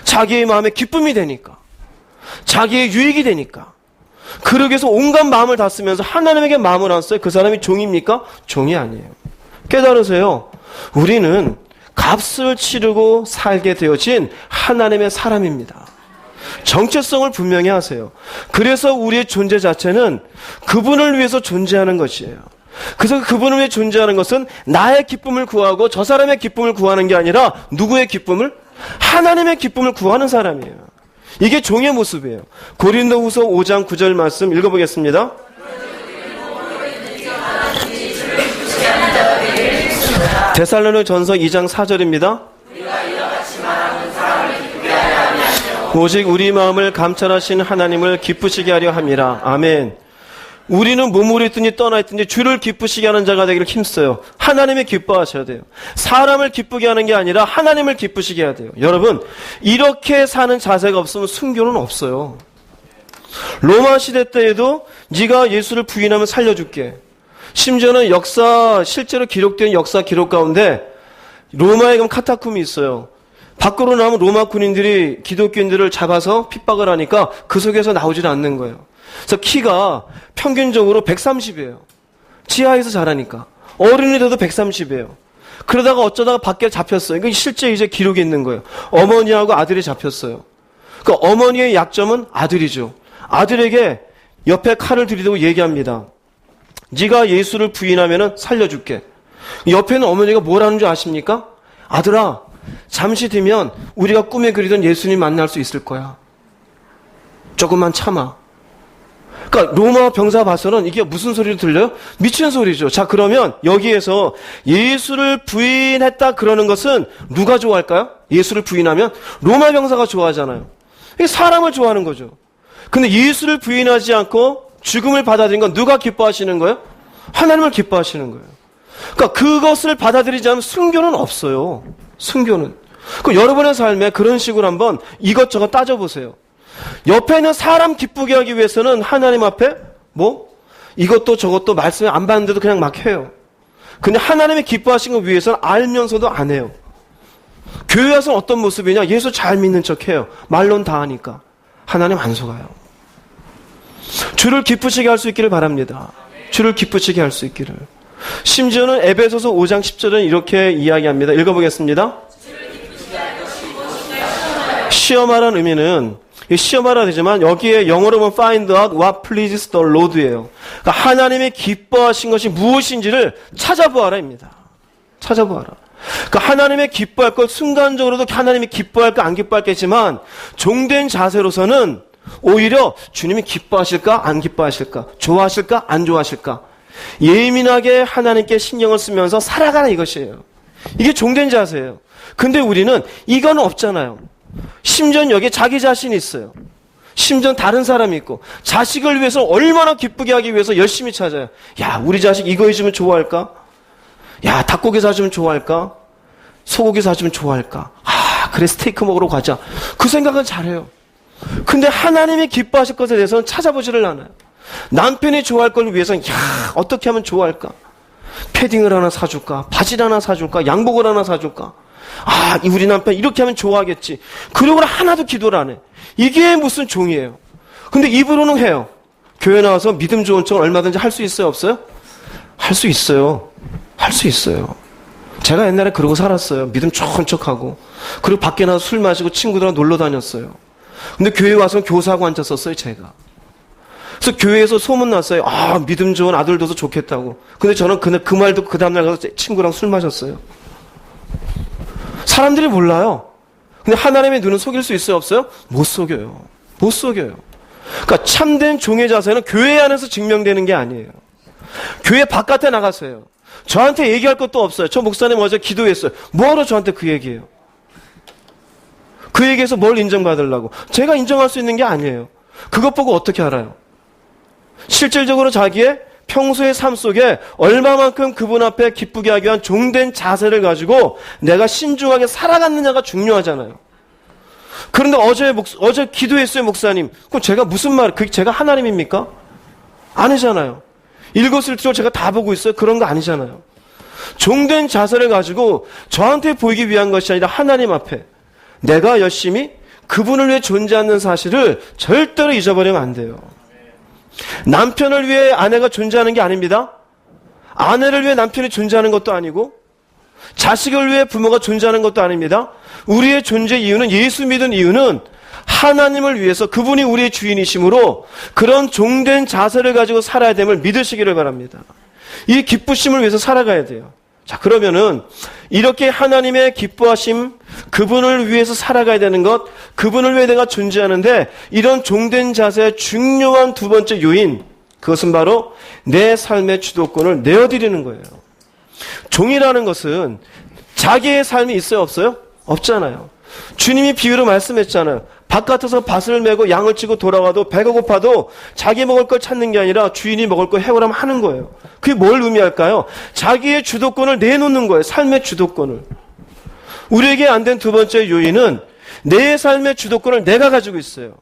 자기의 마음에 기쁨이 되니까 자기의 유익이 되니까 그러기 위해서 온갖 마음을 다 쓰면서 하나님에게 마음을 안 써요. 그 사람이 종입니까? 종이 아니에요. 깨달으세요. 우리는 값을 치르고 살게 되어진 하나님의 사람입니다. 정체성을 분명히 하세요. 그래서 우리의 존재 자체는 그분을 위해서 존재하는 것이에요. 그래서 그분을 위해 존재하는 것은 나의 기쁨을 구하고 저 사람의 기쁨을 구하는 게 아니라 누구의 기쁨을? 하나님의 기쁨을 구하는 사람이에요. 이게 종의 모습이에요. 고린도후서 5장 9절 말씀 읽어보겠습니다. 데살로니가전서 2장 4절입니다. 오직 우리 마음을 감찰하신 하나님을 기쁘시게 하려 함이라. 아멘. 우리는 몸으로 있든지 떠나 있든지 주를 기쁘시게 하는 자가 되기를 힘써요. 하나님이 기뻐하셔야 돼요. 사람을 기쁘게 하는 게 아니라 하나님을 기쁘시게 해야 돼요. 여러분, 이렇게 사는 자세가 없으면 순교는 없어요. 로마 시대 때에도 네가 예수를 부인하면 살려줄게. 심지어는 실제로 기록된 역사 기록 가운데 로마에 가면 카타콤이 있어요. 밖으로 나오면 로마 군인들이 기독교인들을 잡아서 핍박을 하니까 그 속에서 나오질 않는 거예요. 그래서 키가 평균적으로 130이에요. 지하에서 자라니까. 어른이 돼도 130이에요. 그러다가 어쩌다가 밖에 잡혔어요. 이거 실제 이제 기록이 있는 거예요. 어머니하고 아들이 잡혔어요. 그 어머니의 약점은 아들이죠. 아들에게 옆에 칼을 들이대고 얘기합니다. 네가 예수를 부인하면 살려줄게. 옆에는 어머니가 뭐라는 줄 아십니까? 아들아, 잠시 뒤면 우리가 꿈에 그리던 예수님 만날 수 있을 거야. 조금만 참아. 그러니까 로마 병사 봐서는 이게 무슨 소리로 들려요? 미친 소리죠. 자, 그러면 여기에서 예수를 부인했다 그러는 것은 누가 좋아할까요? 예수를 부인하면 로마 병사가 좋아하잖아요. 이게 사람을 좋아하는 거죠. 근데 예수를 부인하지 않고 죽음을 받아들인 건 누가 기뻐하시는 거예요? 하나님을 기뻐하시는 거예요. 그러니까 그것을 받아들이지 않으면 순교는 없어요. 순교는. 그 여러분의 삶에 그런 식으로 한번 이것저것 따져보세요. 옆에 있는 사람 기쁘게 하기 위해서는 하나님 앞에 이것도 저것도 말씀을 안 받는데도 그냥 막 해요. 근데 하나님의 기뻐하신 것 위해서는 알면서도 안 해요. 교회 와서는 어떤 모습이냐? 예수 잘 믿는 척 해요. 말론 다 하니까. 하나님 안 속아요. 주를 기쁘시게 할 수 있기를 바랍니다. 주를 기쁘시게 할 수 있기를. 심지어는 에베소서 5장 10절은 이렇게 이야기합니다. 읽어보겠습니다. 시험하라는 의미는 시험하라 되지만 여기에 영어로 보면 find out what pleases the Lord예요. 그러니까 하나님의 기뻐하신 것이 무엇인지를 찾아보아라입니다. 찾아보아라. 그러니까 하나님의 기뻐할 것 순간적으로도 하나님이 기뻐할까 안 기뻐할겠지만 종된 자세로서는 오히려 주님이 기뻐하실까 안 기뻐하실까 좋아하실까 안 좋아하실까 예민하게 하나님께 신경을 쓰면서 살아가라 이것이에요. 이게 종된 자세예요. 근데 우리는 이건 없잖아요. 심지어 여기 자기 자신이 있어요. 심지어 다른 사람이 있고 자식을 위해서 얼마나 기쁘게 하기 위해서 열심히 찾아요. 야, 우리 자식 이거 해주면 좋아할까? 야, 닭고기 사주면 좋아할까? 소고기 사주면 좋아할까? 아, 그래 스테이크 먹으러 가자. 그 생각은 잘해요. 근데 하나님이 기뻐하실 것에 대해서는 찾아보지를 않아요. 남편이 좋아할 걸 위해서는 야, 어떻게 하면 좋아할까? 패딩을 하나 사줄까? 바지를 하나 사줄까? 양복을 하나 사줄까? 아, 우리 남편 이렇게 하면 좋아하겠지. 그러고는 하나도 기도를 안 해. 이게 무슨 종이에요. 근데 입으로는 해요. 교회 나와서 믿음 좋은 척 얼마든지 할 수 있어요? 없어요? 할 수 있어요. 할 수 있어요. 제가 옛날에 그러고 살았어요. 믿음 좋은 척하고. 그리고 밖에 나가서 술 마시고 친구들하고 놀러 다녔어요. 근데 교회 와서 교사하고 앉았었어요, 제가. 그래서 교회에서 소문났어요. 아, 믿음 좋은 아들 둬서 좋겠다고. 근데 저는 그 말 듣고 그 다음날 가서 친구랑 술 마셨어요. 사람들이 몰라요. 근데 하나님의 눈은 속일 수 있어요, 없어요? 못 속여요. 못 속여요. 그러니까 참된 종의 자세는 교회 안에서 증명되는 게 아니에요. 교회 바깥에 나가서요. 저한테 얘기할 것도 없어요. 저 목사님 어제 기도했어요. 뭐하러 저한테 그 얘기해요? 그 얘기에서 뭘 인정받으려고? 제가 인정할 수 있는 게 아니에요. 그것 보고 어떻게 알아요? 실질적으로 자기의 평소의 삶 속에 얼마만큼 그분 앞에 기쁘게 하기 위한 종된 자세를 가지고 내가 신중하게 살아갔느냐가 중요하잖아요. 그런데 어제 기도했어요, 목사님. 그럼 제가 무슨 그게 제가 하나님입니까? 아니잖아요. 일거수일투족 제가 다 보고 있어요? 그런 거 아니잖아요. 종된 자세를 가지고 저한테 보이기 위한 것이 아니라 하나님 앞에 내가 열심히 그분을 위해 존재하는 사실을 절대로 잊어버리면 안 돼요. 남편을 위해 아내가 존재하는 게 아닙니다. 아내를 위해 남편이 존재하는 것도 아니고 자식을 위해 부모가 존재하는 것도 아닙니다. 우리의 존재 이유는 예수 믿은 이유는 하나님을 위해서 그분이 우리의 주인이심으로 그런 종된 자세를 가지고 살아야 됨을 믿으시기를 바랍니다. 이 기쁘심을 위해서 살아가야 돼요. 자, 그러면은 이렇게 하나님의 기뻐하심, 그분을 위해서 살아가야 되는 것, 그분을 위해 내가 존재하는데 이런 종된 자세의 중요한 두 번째 요인, 그것은 바로 내 삶의 주도권을 내어드리는 거예요. 종이라는 것은 자기의 삶이 있어요, 없어요? 없잖아요. 주님이 비유로 말씀했잖아요. 바깥에서 밭을 메고 양을 치고 돌아와도 배가 고파도 자기 먹을 걸 찾는 게 아니라 주인이 먹을 걸 해오라면 하는 거예요. 그게 뭘 의미할까요? 자기의 주도권을 내놓는 거예요. 삶의 주도권을. 우리에게 안 된 두 번째 요인은 내 삶의 주도권을 내가 가지고 있어요.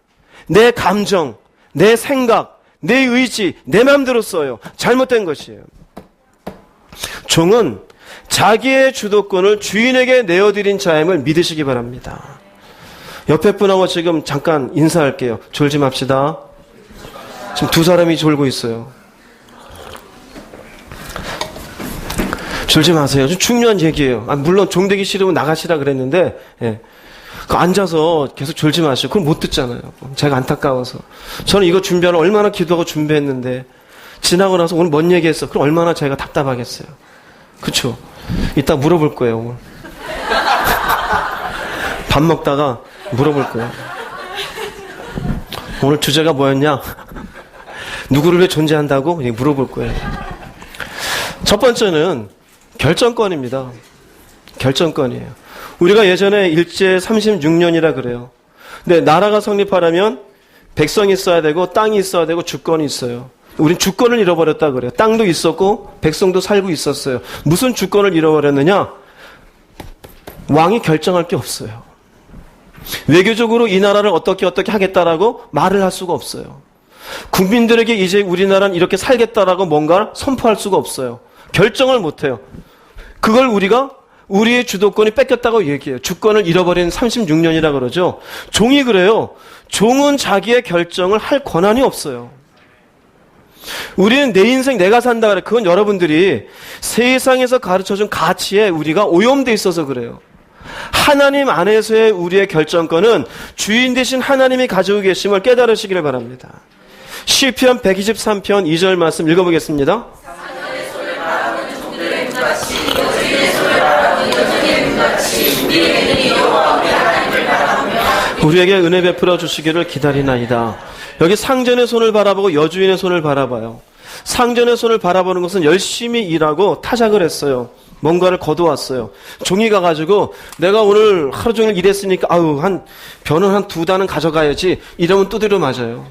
내 감정, 내 생각, 내 의지, 내 마음대로 써요. 잘못된 것이에요. 종은 자기의 주도권을 주인에게 내어드린 자임을 믿으시기 바랍니다. 옆에 분하고 지금 잠깐 인사할게요. 졸지 맙시다. 지금 두 사람이 졸고 있어요. 졸지 마세요. 좀 중요한 얘기예요. 물론 종되기 싫으면 나가시라 그랬는데 앉아서 계속 졸지 마시고 그럼 못 듣잖아요. 제가 안타까워서. 저는 이거 준비하러 얼마나 기도하고 준비했는데 지나고 나서 오늘 뭔 얘기했어. 그럼 얼마나 제가 답답하겠어요. 그쵸? 이따 물어볼 거예요. 오늘. 밥 먹다가 물어볼 거예요. 오늘 주제가 뭐였냐? 누구를 위해 존재한다고? 물어볼 거예요. 첫 번째는 결정권입니다. 결정권이에요. 우리가 예전에 일제 36년이라 그래요. 근데 나라가 성립하려면 백성이 있어야 되고 땅이 있어야 되고 주권이 있어요. 우린 주권을 잃어버렸다 그래요. 땅도 있었고 백성도 살고 있었어요. 무슨 주권을 잃어버렸느냐? 왕이 결정할 게 없어요. 외교적으로 이 나라를 어떻게 하겠다라고 말을 할 수가 없어요. 국민들에게 이제 우리나라는 이렇게 살겠다라고 뭔가를 선포할 수가 없어요. 결정을 못해요. 그걸 우리가 우리의 주도권이 뺏겼다고 얘기해요. 주권을 잃어버린 36년이라 그러죠. 종이 그래요. 종은 자기의 결정을 할 권한이 없어요. 우리는 내 인생 내가 산다 그래. 그건 여러분들이 세상에서 가르쳐준 가치에 우리가 오염돼 있어서 그래요. 하나님 안에서의 우리의 결정권은 주인 되신 하나님이 가지고 계심을 깨달으시기를 바랍니다. 시편 123편 2절 말씀 읽어보겠습니다. 우리에게 은혜 베풀어 주시기를 기다리나이다. 여기 상전의 손을 바라보고 여주인의 손을 바라봐요. 상전의 손을 바라보는 것은 열심히 일하고 타작을 했어요. 뭔가를 거두었어요. 종이 가가지고 내가 오늘 하루 종일 일했으니까 변은 한 2단은 가져가야지 이러면 두드려 맞아요.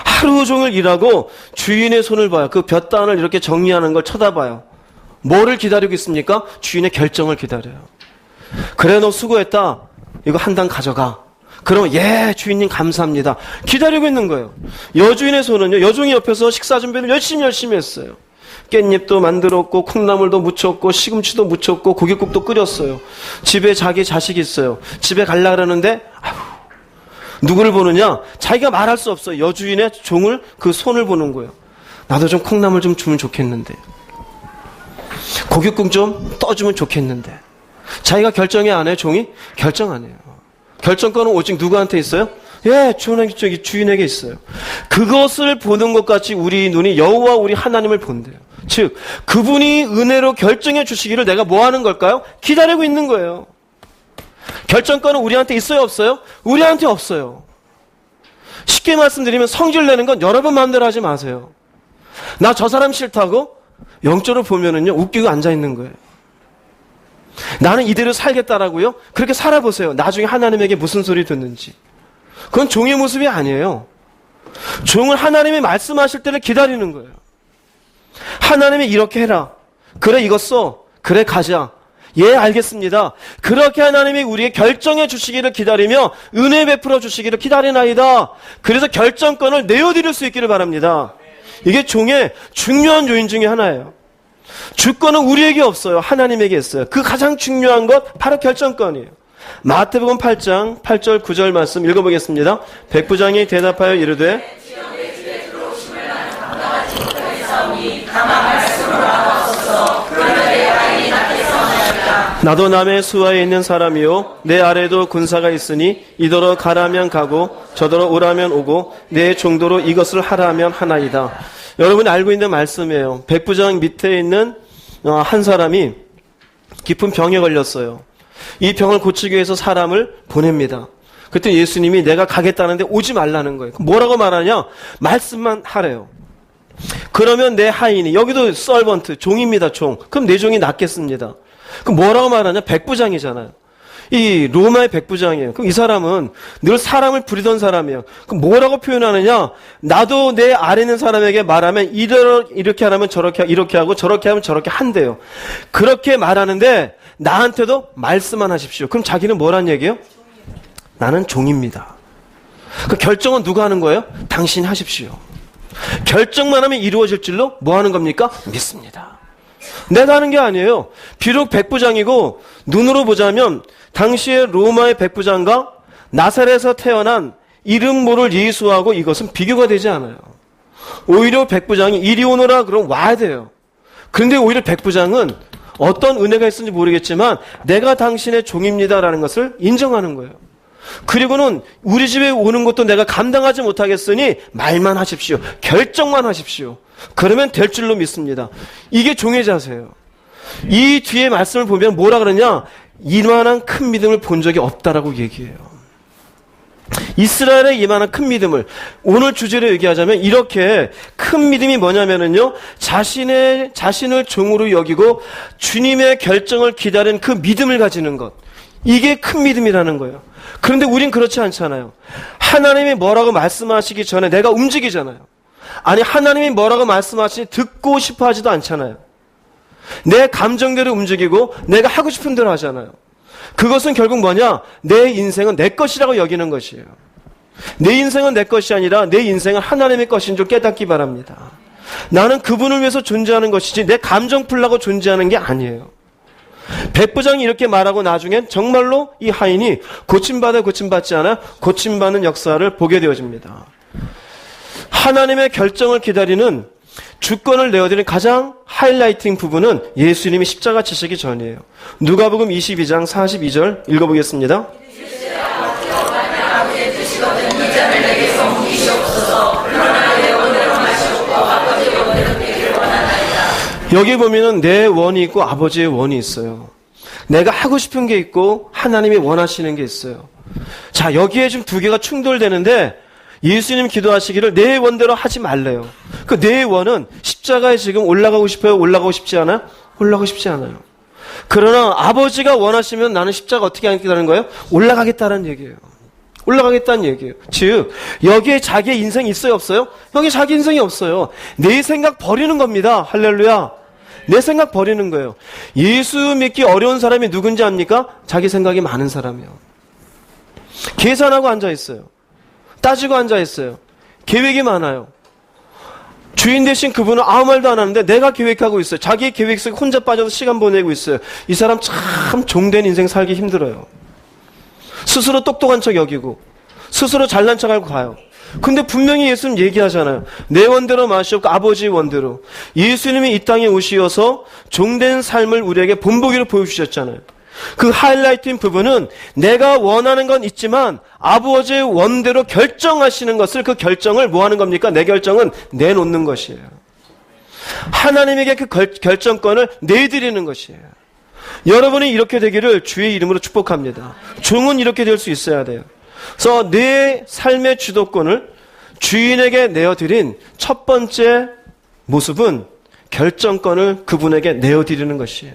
하루 종일 일하고 주인의 손을 봐요. 그 볕단을 이렇게 정리하는 걸 쳐다봐요. 뭐를 기다리고 있습니까? 주인의 결정을 기다려요. 그래 너 수고했다. 이거 1단 가져가. 그러면 예 주인님 감사합니다. 기다리고 있는 거예요. 여주인의 손은요. 여종이 옆에서 식사 준비를 열심히 했어요. 깻잎도 만들었고 콩나물도 무쳤고 시금치도 무쳤고 고깃국도 끓였어요. 집에 자기 자식이 있어요. 집에 가려고 그러는데 누구를 보느냐? 자기가 말할 수 없어요. 여주인의 종을 그 손을 보는 거예요. 나도 좀 콩나물 좀 주면 좋겠는데 고깃국 좀 떠주면 좋겠는데 자기가 결정이 안 해요. 종이? 결정 안 해요. 결정권은 오직 누구한테 있어요? 예, 주인에게 있어요. 그것을 보는 것 같이 우리 눈이 여호와 우리 하나님을 본대요. 즉 그분이 은혜로 결정해 주시기를 내가 뭐 하는 걸까요? 기다리고 있는 거예요. 결정권은 우리한테 있어요, 없어요? 우리한테 없어요. 쉽게 말씀드리면 성질 내는 건 여러분 마음대로 하지 마세요. 나 저 사람 싫다고 영적으로 보면은요 웃기고 앉아 있는 거예요. 나는 이대로 살겠다라고요? 그렇게 살아보세요. 나중에 하나님에게 무슨 소리 듣는지. 그건 종의 모습이 아니에요. 종은 하나님이 말씀하실 때를 기다리는 거예요. 하나님이 이렇게 해라. 그래 이거 써. 그래 가자. 예 알겠습니다. 그렇게 하나님이 우리에게 결정해 주시기를 기다리며 은혜 베풀어 주시기를 기다리나이다. 그래서 결정권을 내어드릴 수 있기를 바랍니다. 이게 종의 중요한 요인 중에 하나예요. 주권은 우리에게 없어요. 하나님에게 있어요. 그 가장 중요한 것 바로 결정권이에요. 마태복음 8장 8절 9절 말씀 읽어보겠습니다. 백부장이 대답하여 이르되 나도 남의 수하에 있는 사람이요 내 아래도 군사가 있으니 이더러 가라면 가고 저더러 오라면 오고 내 종도로 이것을 하라면 하나이다. 여러분이 알고 있는 말씀이에요. 백부장 밑에 있는 한 사람이 깊은 병에 걸렸어요. 이 병을 고치기 위해서 사람을 보냅니다. 그때 예수님이 내가 가겠다는데 오지 말라는 거예요. 뭐라고 말하냐? 말씀만 하래요. 그러면 내 하인이, 여기도 서번트, 종입니다, 종. 그럼 내 종이 낫겠습니다. 그럼 뭐라고 말하냐? 백부장이잖아요. 이 로마의 백부장이에요. 그럼 이 사람은 늘 사람을 부리던 사람이에요. 그럼 뭐라고 표현하느냐? 나도 내 아래 있는 사람에게 말하면 이렇게 하라면 저렇게, 이렇게 하고 저렇게 하면 저렇게 한대요. 그렇게 말하는데 나한테도 말씀만 하십시오. 그럼 자기는 뭐란 얘기예요? 나는 종입니다. 그 결정은 누가 하는 거예요? 당신이 하십시오. 결정만 하면 이루어질 줄로 뭐 하는 겁니까? 믿습니다. 내가 하는 게 아니에요. 비록 백부장이고 눈으로 보자면 당시에 로마의 백부장과 나사렛에서 태어난 이름 모를 예수하고 이것은 비교가 되지 않아요. 오히려 백부장이 이리 오너라 그럼 와야 돼요. 그런데 오히려 백부장은 어떤 은혜가 있는지 모르겠지만 내가 당신의 종입니다라는 것을 인정하는 거예요. 그리고는 우리 집에 오는 것도 내가 감당하지 못하겠으니 말만 하십시오. 결정만 하십시오. 그러면 될 줄로 믿습니다. 이게 종의 자세예요. 이 뒤에 말씀을 보면 뭐라 그러냐? 이만한 큰 믿음을 본 적이 없다라고 얘기해요. 이스라엘의 이만한 큰 믿음을 오늘 주제로 얘기하자면 이렇게 큰 믿음이 뭐냐면은요, 자신을 종으로 여기고 주님의 결정을 기다리는 그 믿음을 가지는 것. 이게 큰 믿음이라는 거예요. 그런데 우린 그렇지 않잖아요. 하나님이 뭐라고 말씀하시기 전에 내가 움직이잖아요. 아니, 하나님이 뭐라고 말씀하시니 듣고 싶어 하지도 않잖아요. 내 감정대로 움직이고 내가 하고 싶은 대로 하잖아요. 그것은 결국 뭐냐? 내 인생은 내 것이라고 여기는 것이에요. 내 인생은 내 것이 아니라 내 인생은 하나님의 것인 줄 깨닫기 바랍니다. 나는 그분을 위해서 존재하는 것이지 내 감정 풀라고 존재하는 게 아니에요. 백부장이 이렇게 말하고 나중엔 정말로 이 하인이 고침받지 않아 고침받는 역사를 보게 되어집니다. 하나님의 결정을 기다리는 주권을 내어드리는 가장 하이라이팅 부분은 예수님이 십자가 지시기 전이에요. 누가복음 22장 42절 읽어보겠습니다. 여기 보면은 내 원이 있고 아버지의 원이 있어요. 내가 하고 싶은 게 있고 하나님이 원하시는 게 있어요. 자, 여기에 지금 두 개가 충돌되는데 예수님 기도하시기를 내 원대로 하지 말래요. 그 내 원은 십자가에 지금 올라가고 싶어요? 올라가고 싶지 않아요? 올라가고 싶지 않아요. 그러나 아버지가 원하시면 나는 십자가 어떻게 하겠다는 거예요? 올라가겠다는 얘기예요. 올라가겠다는 얘기예요. 즉 여기에 자기의 인생이 있어요? 없어요? 여기 자기 인생이 없어요. 내 생각 버리는 겁니다. 할렐루야. 내 생각 버리는 거예요. 예수 믿기 어려운 사람이 누군지 압니까? 자기 생각이 많은 사람이요. 계산하고 앉아있어요. 따지고 앉아있어요. 계획이 많아요. 주인 대신 그분은 아무 말도 안 하는데 내가 계획하고 있어요. 자기 계획 속에 혼자 빠져서 시간 보내고 있어요. 이 사람 참 종된 인생 살기 힘들어요. 스스로 똑똑한 척 여기고 스스로 잘난 척하고 가요. 근데 분명히 예수님 얘기하잖아요. 내 원대로 마시옵고 아버지의 원대로. 예수님이 이 땅에 오시어서 종된 삶을 우리에게 본보기로 보여주셨잖아요. 그 하이라이트인 부분은 내가 원하는 건 있지만 아버지의 원대로 결정하시는 것을, 그 결정을 뭐 하는 겁니까? 내 결정은 내놓는 것이에요. 하나님에게 그 결정권을 내드리는 것이에요. 여러분이 이렇게 되기를 주의 이름으로 축복합니다. 종은 이렇게 될 수 있어야 돼요. 그래서 내 삶의 주도권을 주인에게 내어드린 첫 번째 모습은 결정권을 그분에게 내어드리는 것이에요.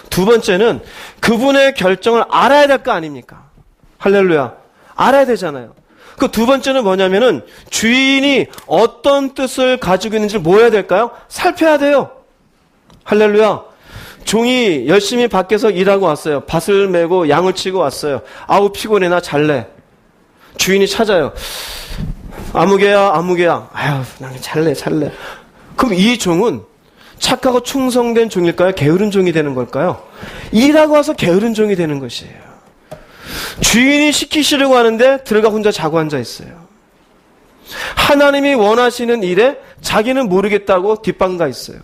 두 번째는 그분의 결정을 알아야 될 거 아닙니까? 할렐루야. 알아야 되잖아요. 그 두 번째는 뭐냐면은 주인이 어떤 뜻을 가지고 있는지를 뭐 해야 될까요? 살펴야 돼요. 할렐루야. 종이 열심히 밖에서 일하고 왔어요. 밭을 메고 양을 치고 왔어요. 아우 피곤해, 나 잘래. 주인이 찾아요. 아무개야. 아유, 나는 잘래. 그럼 이 종은 착하고 충성된 종일까요? 게으른 종이 되는 걸까요? 일하고 와서 게으른 종이 되는 것이에요. 주인이 시키시려고 하는데 들어가 혼자 자고 앉아 있어요. 하나님이 원하시는 일에 자기는 모르겠다고 뒷방 가 있어요.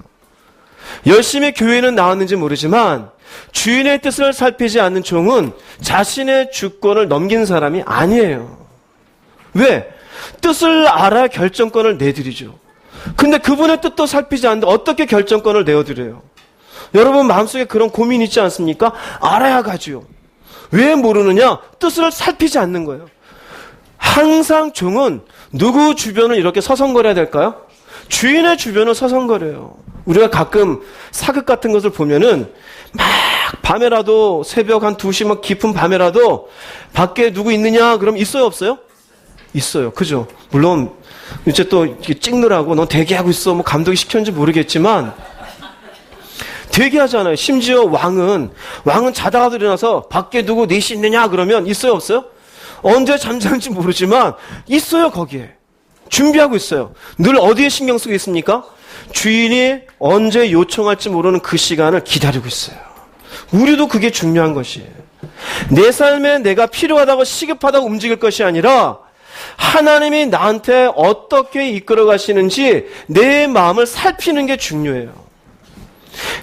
열심히 교회는 나왔는지 모르지만 주인의 뜻을 살피지 않는 종은 자신의 주권을 넘긴 사람이 아니에요. 왜? 뜻을 알아야 결정권을 내드리죠. 근데 그분의 뜻도 살피지 않는데 어떻게 결정권을 내어드려요? 여러분 마음속에 그런 고민이 있지 않습니까? 알아야 가지요. 왜 모르느냐? 뜻을 살피지 않는 거예요. 항상 종은 누구 주변을 이렇게 서성거려야 될까요? 주인의 주변을 서성거려요. 우리가 가끔 사극 같은 것을 보면은 막 밤에라도 새벽 한 2시 막 깊은 밤에라도 밖에 누구 있느냐? 그럼 있어요? 없어요? 있어요. 그죠? 물론 이제 또 찍느라고 넌 대기하고 있어. 뭐 감독이 시켰는지 모르겠지만 대기하잖아요. 심지어 왕은 자다가도 일어나서 밖에 누구 넷이 있느냐? 그러면 있어요? 없어요? 언제 잠자는지 모르지만 있어요. 거기에. 준비하고 있어요. 늘 어디에 신경 쓰고 있습니까? 주인이 언제 요청할지 모르는 그 시간을 기다리고 있어요. 우리도 그게 중요한 것이에요. 내 삶에 내가 필요하다고 시급하다고 움직일 것이 아니라 하나님이 나한테 어떻게 이끌어 가시는지 내 마음을 살피는 게 중요해요.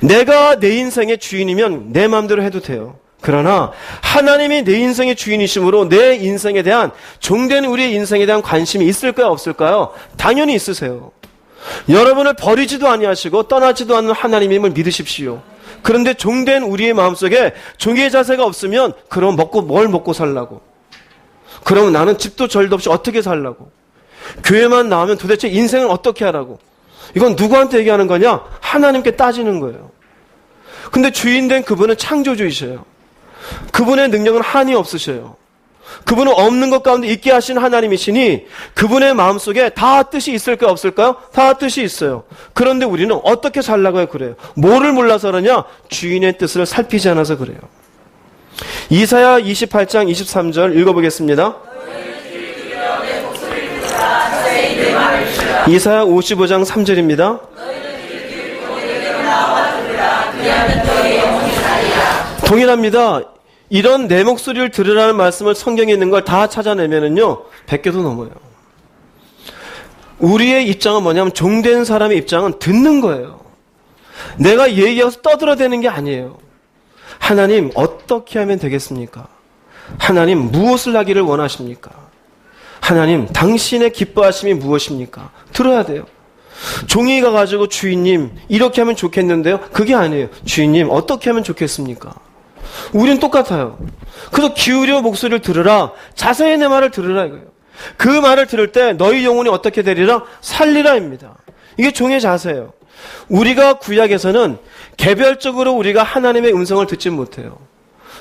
내가 내 인생의 주인이면 내 마음대로 해도 돼요. 그러나 하나님이 내 인생의 주인이심으로 내 인생에 대한, 종된 우리의 인생에 대한 관심이 있을까요? 없을까요? 당연히 있으세요. 여러분을 버리지도 아니하시고 떠나지도 않는 하나님임을 믿으십시오. 그런데 종된 우리의 마음속에 종의 자세가 없으면 그럼 뭘 먹고 살라고? 그러면 나는 집도 절도 없이 어떻게 살라고? 교회만 나오면 도대체 인생을 어떻게 하라고? 이건 누구한테 얘기하는 거냐? 하나님께 따지는 거예요. 근데 주인된 그분은 창조주이셔요. 그분의 능력은 한이 없으셔요. 그분은 없는 것 가운데 있게 하신 하나님이시니 그분의 마음속에 다 뜻이 있을까요? 없을까요? 다 뜻이 있어요. 그런데 우리는 어떻게 살라고 해요? 그래요. 뭐를 몰라서 그러냐? 주인의 뜻을 살피지 않아서 그래요. 이사야 28장 23절 읽어보겠습니다. 이사야 55장 3절입니다. 동일합니다. 이런 내 목소리를 들으라는 말씀을 성경에 있는 걸 다 찾아내면은요 100개도 넘어요. 우리의 입장은 뭐냐면 종된 사람의 입장은 듣는 거예요. 내가 얘기해서 떠들어대는 게 아니에요. 하나님 어떻게 하면 되겠습니까? 하나님 무엇을 하기를 원하십니까? 하나님 당신의 기뻐하심이 무엇입니까? 들어야 돼요. 종이가 가지고 주인님 이렇게 하면 좋겠는데요. 그게 아니에요. 주인님 어떻게 하면 좋겠습니까? 우린 똑같아요. 그래서 기울여 목소리를 들으라. 자세히 내 말을 들으라 이거예요. 그 말을 들을 때 너희 영혼이 어떻게 되리라? 살리라입니다. 이게 종의 자세예요. 우리가 구약에서는 개별적으로 우리가 하나님의 음성을 듣지 못해요.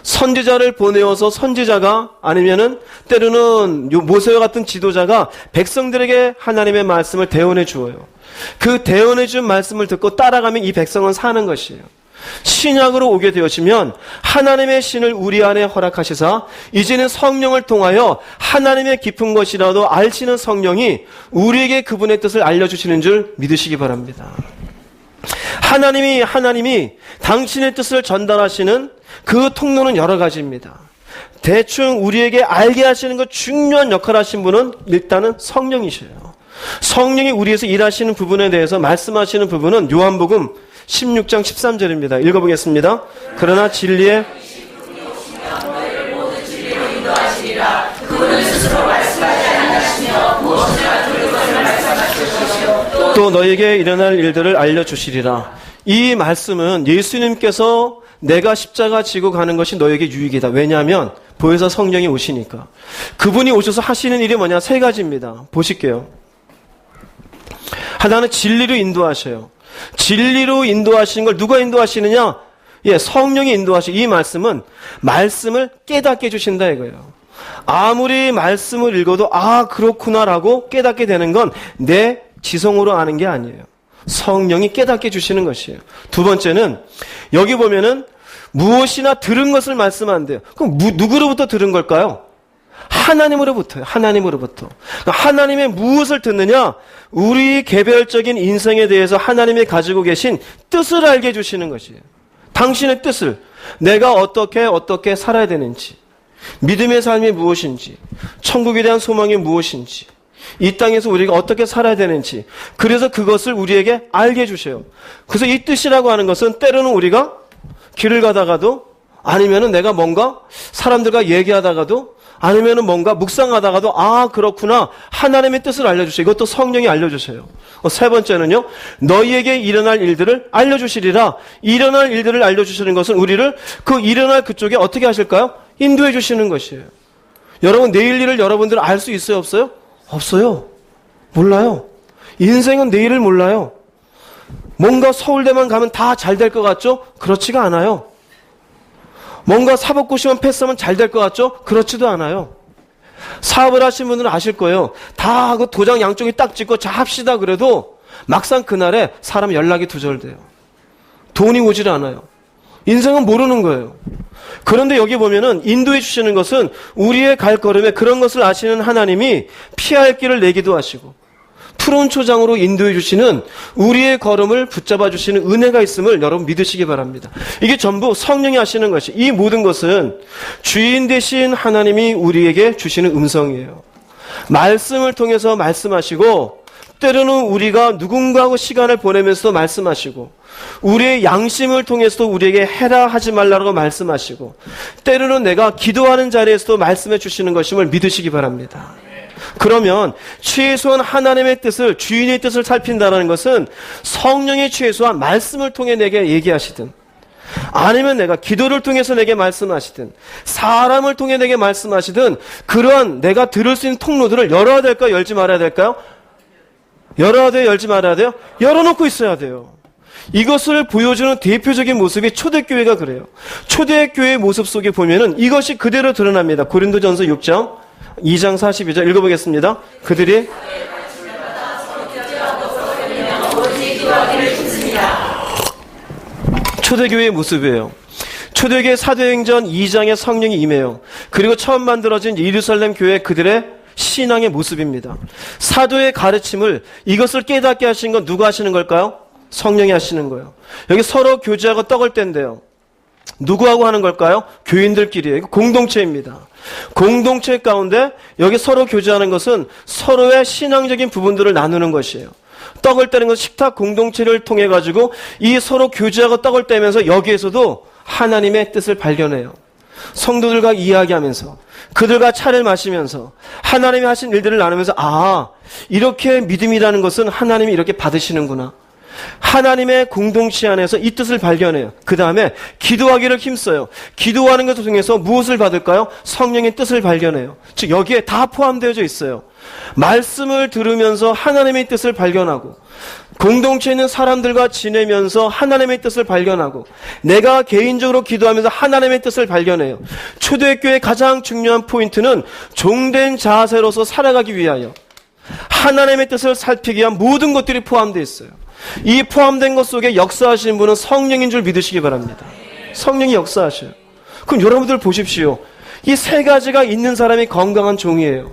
선지자를 보내어서 선지자가 아니면은 때로는 모세와 같은 지도자가 백성들에게 하나님의 말씀을 대언해 주어요. 그 대언해 준 말씀을 듣고 따라가면 이 백성은 사는 것이에요. 신약으로 오게 되어지면 하나님의 신을 우리 안에 허락하시사 이제는 성령을 통하여 하나님의 깊은 것이라도 알시는 성령이 우리에게 그분의 뜻을 알려주시는 줄 믿으시기 바랍니다. 하나님이 당신의 뜻을 전달하시는 그 통로는 여러 가지입니다. 대충 우리에게 알게 하시는 것 중요한 역할을 하신 분은 일단은 성령이셔요. 성령이 우리에서 일하시는 부분에 대해서 말씀하시는 부분은 요한복음 16장 13절입니다. 읽어보겠습니다. 그러나 진리의 또 너에게 일어날 일들을 알려주시리라. 이 말씀은 예수님께서 내가 십자가 지고 가는 것이 너에게 유익이다. 왜냐하면 보혜사 성령이 오시니까. 그분이 오셔서 하시는 일이 뭐냐? 세 가지입니다. 보실게요. 하나는 진리로 인도하셔요. 진리로 인도하시는 걸 누가 인도하시느냐? 성령이 인도하시고 이 말씀은 말씀을 깨닫게 해주신다 이거예요. 아무리 말씀을 읽어도 그렇구나라고 깨닫게 되는 건 내 지성으로 아는 게 아니에요. 성령이 깨닫게 해주시는 것이에요. 두 번째는 여기 보면은 무엇이나 들은 것을 말씀한대요. 그럼 누구로부터 들은 걸까요? 하나님으로부터요. 하나님으로부터. 하나님의 무엇을 듣느냐? 우리 개별적인 인생에 대해서 하나님이 가지고 계신 뜻을 알게 해주시는 것이에요. 당신의 뜻을 내가 어떻게 살아야 되는지, 믿음의 삶이 무엇인지, 천국에 대한 소망이 무엇인지, 이 땅에서 우리가 어떻게 살아야 되는지, 그래서 그것을 우리에게 알게 해주셔요. 그래서 이 뜻이라고 하는 것은 때로는 우리가 길을 가다가도 아니면은 내가 뭔가 사람들과 얘기하다가도 아니면은 뭔가 묵상하다가도 그렇구나 하나님의 뜻을 알려주셔요. 이것도 성령이 알려주셔요. 세 번째는요, 너희에게 일어날 일들을 알려주시리라. 일어날 일들을 알려주시는 것은 우리를 그 일어날 그쪽에 어떻게 하실까요? 인도해 주시는 것이에요. 여러분 내일 일을 여러분들은 알 수 있어요? 없어요? 없어요. 몰라요. 인생은 내일을 몰라요. 뭔가 서울대만 가면 다 잘 될 것 같죠? 그렇지가 않아요. 뭔가 사법고시만 패스하면 잘 될 것 같죠? 그렇지도 않아요. 사업을 하신 분들은 아실 거예요. 다 하고 도장 양쪽에 딱 찍고 자 합시다 그래도 막상 그날에 사람 연락이 두절돼요. 돈이 오질 않아요. 인생은 모르는 거예요. 그런데 여기 보면은 인도해 주시는 것은 우리의 갈 걸음에 그런 것을 아시는 하나님이 피할 길을 내기도 하시고 푸른 초장으로 인도해 주시는 우리의 걸음을 붙잡아 주시는 은혜가 있음을 여러분 믿으시기 바랍니다. 이게 전부 성령이 하시는 것이, 이 모든 것은 주인 되신 하나님이 우리에게 주시는 음성이에요. 말씀을 통해서 말씀하시고 때로는 우리가 누군가하고 시간을 보내면서도 말씀하시고 우리의 양심을 통해서도 우리에게 해라 하지 말라고 말씀하시고 때로는 내가 기도하는 자리에서도 말씀해 주시는 것임을 믿으시기 바랍니다. 그러면 최소한 하나님의 뜻을, 주인의 뜻을 살핀다는 것은 성령의 최소한 말씀을 통해 내게 얘기하시든 아니면 내가 기도를 통해서 내게 말씀하시든 사람을 통해 내게 말씀하시든 그러한 내가 들을 수 있는 통로들을 열어야 될까요? 열지 말아야 될까요? 열어야 돼요? 열지 말아야 돼요? 열어놓고 있어야 돼요. 이것을 보여주는 대표적인 모습이 초대교회가 그래요. 초대교회의 모습 속에 보면은 이것이 그대로 드러납니다. 고린도전서 6장 2장 42절 읽어보겠습니다. 그들이 초대교회의 모습이에요. 초대교회 사도행전 2장에 성령이 임해요. 그리고 처음 만들어진 예루살렘 교회 그들의 신앙의 모습입니다. 사도의 가르침을 이것을 깨닫게 하신 건 누가 하시는 걸까요? 성령이 하시는 거예요. 여기 서로 교제하고 떡을 뗀대요. 누구하고 하는 걸까요? 교인들끼리예요. 이거 공동체입니다. 공동체 가운데 여기 서로 교제하는 것은 서로의 신앙적인 부분들을 나누는 것이에요. 떡을 떼는 것은 식탁 공동체를 통해 가지고 이 서로 교제하고 떡을 떼면서 여기에서도 하나님의 뜻을 발견해요. 성도들과 이야기하면서 그들과 차를 마시면서 하나님이 하신 일들을 나누면서 이렇게 믿음이라는 것은 하나님이 이렇게 받으시는구나. 하나님의 공동체 안에서 이 뜻을 발견해요. 그 다음에 기도하기를 힘써요. 기도하는 것을 통해서 무엇을 받을까요? 성령의 뜻을 발견해요. 즉 여기에 다 포함되어져 있어요. 말씀을 들으면서 하나님의 뜻을 발견하고 공동체에 있는 사람들과 지내면서 하나님의 뜻을 발견하고 내가 개인적으로 기도하면서 하나님의 뜻을 발견해요. 초대교회의 가장 중요한 포인트는 종된 자세로서 살아가기 위하여 하나님의 뜻을 살피기 위한 모든 것들이 포함되어 있어요. 이 포함된 것 속에 역사하시는 분은 성령인 줄 믿으시기 바랍니다. 성령이 역사하셔요. 그럼 여러분들 보십시오. 이 세 가지가 있는 사람이 건강한 종이에요.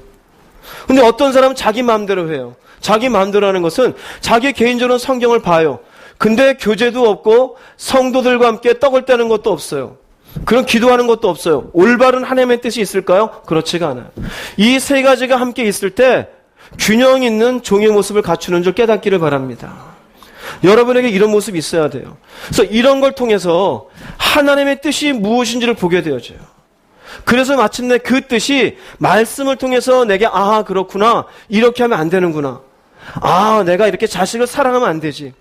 근데 어떤 사람은 자기 마음대로 해요. 자기 마음대로 하는 것은 자기 개인적으로 성경을 봐요. 근데 교제도 없고 성도들과 함께 떡을 떼는 것도 없어요. 그런 기도하는 것도 없어요. 올바른 하나님의 뜻이 있을까요? 그렇지가 않아요. 이 세 가지가 함께 있을 때 균형 있는 종의 모습을 갖추는 줄 깨닫기를 바랍니다. 여러분에게 이런 모습이 있어야 돼요. 그래서 이런 걸 통해서 하나님의 뜻이 무엇인지를 보게 되어져요. 그래서 마침내 그 뜻이 말씀을 통해서 내게 그렇구나. 이렇게 하면 안 되는구나. 내가 이렇게 자식을 사랑하면 안 되지.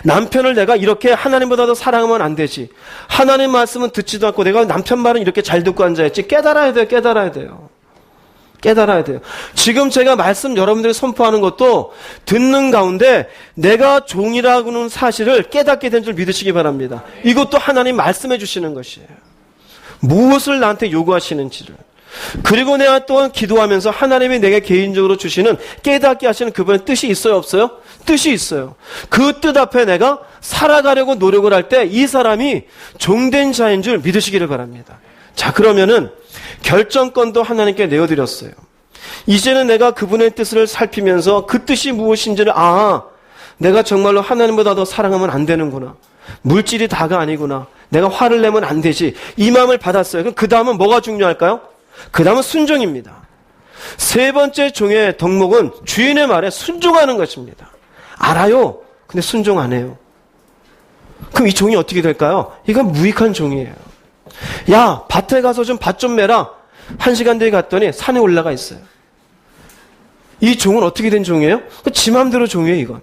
남편을 내가 이렇게 하나님보다 더 사랑하면 안 되지. 하나님 말씀은 듣지도 않고 내가 남편 말은 이렇게 잘 듣고 앉아있지. 깨달아야 돼요. 깨달아야 돼요. 깨달아야 돼요. 지금 제가 말씀 여러분들이 선포하는 것도 듣는 가운데 내가 종이라고는 사실을 깨닫게 된 줄 믿으시기 바랍니다. 이것도 하나님 말씀해 주시는 것이에요. 무엇을 나한테 요구하시는지를. 그리고 내가 또한 기도하면서 하나님이 내게 개인적으로 주시는 깨닫게 하시는 그분의 뜻이 있어요? 없어요? 뜻이 있어요. 그 뜻 앞에 내가 살아가려고 노력을 할 때 이 사람이 종된 자인 줄 믿으시기를 바랍니다. 자, 그러면은 결정권도 하나님께 내어드렸어요. 이제는 내가 그분의 뜻을 살피면서 그 뜻이 무엇인지를 내가 정말로 하나님보다 더 사랑하면 안 되는구나. 물질이 다가 아니구나. 내가 화를 내면 안 되지. 이 마음을 받았어요. 그럼 그 다음은 뭐가 중요할까요? 그 다음은 순종입니다. 세 번째 종의 덕목은 주인의 말에 순종하는 것입니다. 알아요. 근데 순종 안 해요. 그럼 이 종이 어떻게 될까요? 이건 무익한 종이에요. 야, 밭에 가서 좀 밭 좀 매라. 1시간 뒤에 갔더니 산에 올라가 있어요. 이 종은 어떻게 된 종이에요? 지 맘대로 종이에요, 이건.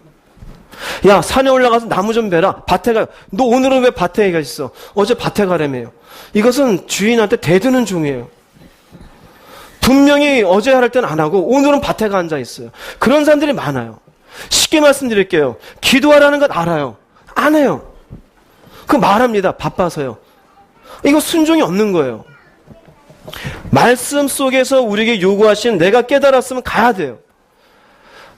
야, 산에 올라가서 나무 좀 베라. 밭에 가. 너 오늘은 왜 밭에 가 있어? 어제 밭에 가라며요. 이것은 주인한테 대드는 종이에요. 분명히 어제 할 때는 안 하고 오늘은 밭에 가 앉아 있어요. 그런 사람들이 많아요. 쉽게 말씀드릴게요. 기도하라는 것 알아요. 안 해요. 그 말합니다. 바빠서요. 이거 순종이 없는 거예요. 말씀 속에서 우리에게 요구하신 내가 깨달았으면 가야 돼요.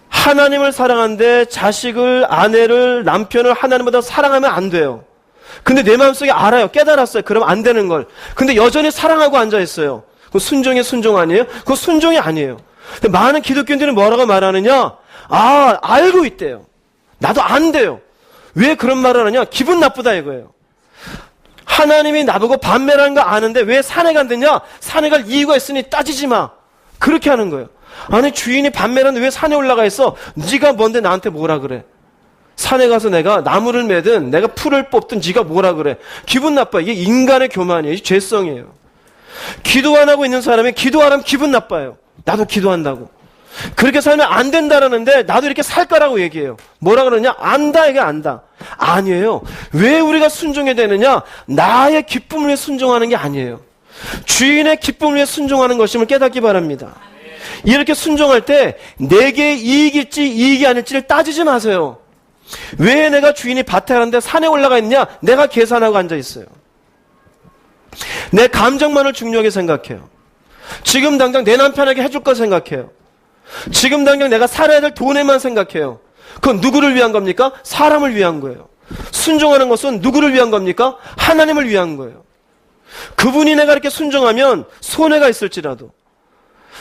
하나님을 사랑하는데 자식을, 아내를, 남편을 하나님보다 사랑하면 안 돼요. 근데 내 마음속에 알아요. 깨달았어요. 그러면 안 되는 걸. 근데 여전히 사랑하고 앉아있어요. 그거 순종의 순종 아니에요? 그거 순종이 아니에요. 근데 많은 기독교인들은 뭐라고 말하느냐? 알고 있대요. 나도 안 돼요. 왜 그런 말을 하느냐? 기분 나쁘다 이거예요. 하나님이 나보고 반매라는 거 아는데 왜 산에 간다냐? 산에 갈 이유가 있으니 따지지 마. 그렇게 하는 거예요. 아니 주인이 반매라는데 왜 산에 올라가 있어? 네가 뭔데 나한테 뭐라 그래? 산에 가서 내가 나무를 매든 내가 풀을 뽑든 네가 뭐라 그래? 기분 나빠. 이게 인간의 교만이에요. 이게 죄성이에요. 기도 안 하고 있는 사람이 기도하라면 기분 나빠요. 나도 기도한다고. 그렇게 살면 안 된다라는데 나도 이렇게 살 거라고 얘기해요. 뭐라 그러냐? 안다 이게 안다. 아니에요. 왜 우리가 순종해야 되느냐? 나의 기쁨을 위해 순종하는 게 아니에요. 주인의 기쁨을 위해 순종하는 것임을 깨닫기 바랍니다. 이렇게 순종할 때 내게 이익일지 이익이 아닐지를 따지지 마세요. 왜 내가 주인이 밭에 가는데 산에 올라가 있느냐? 내가 계산하고 앉아 있어요. 내 감정만을 중요하게 생각해요. 지금 당장 내 남편에게 해줄 거 생각해요. 지금 당장 내가 살아야 될 돈에만 생각해요. 그건 누구를 위한 겁니까? 사람을 위한 거예요. 순종하는 것은 누구를 위한 겁니까? 하나님을 위한 거예요. 그분이 내가 이렇게 순종하면 손해가 있을지라도,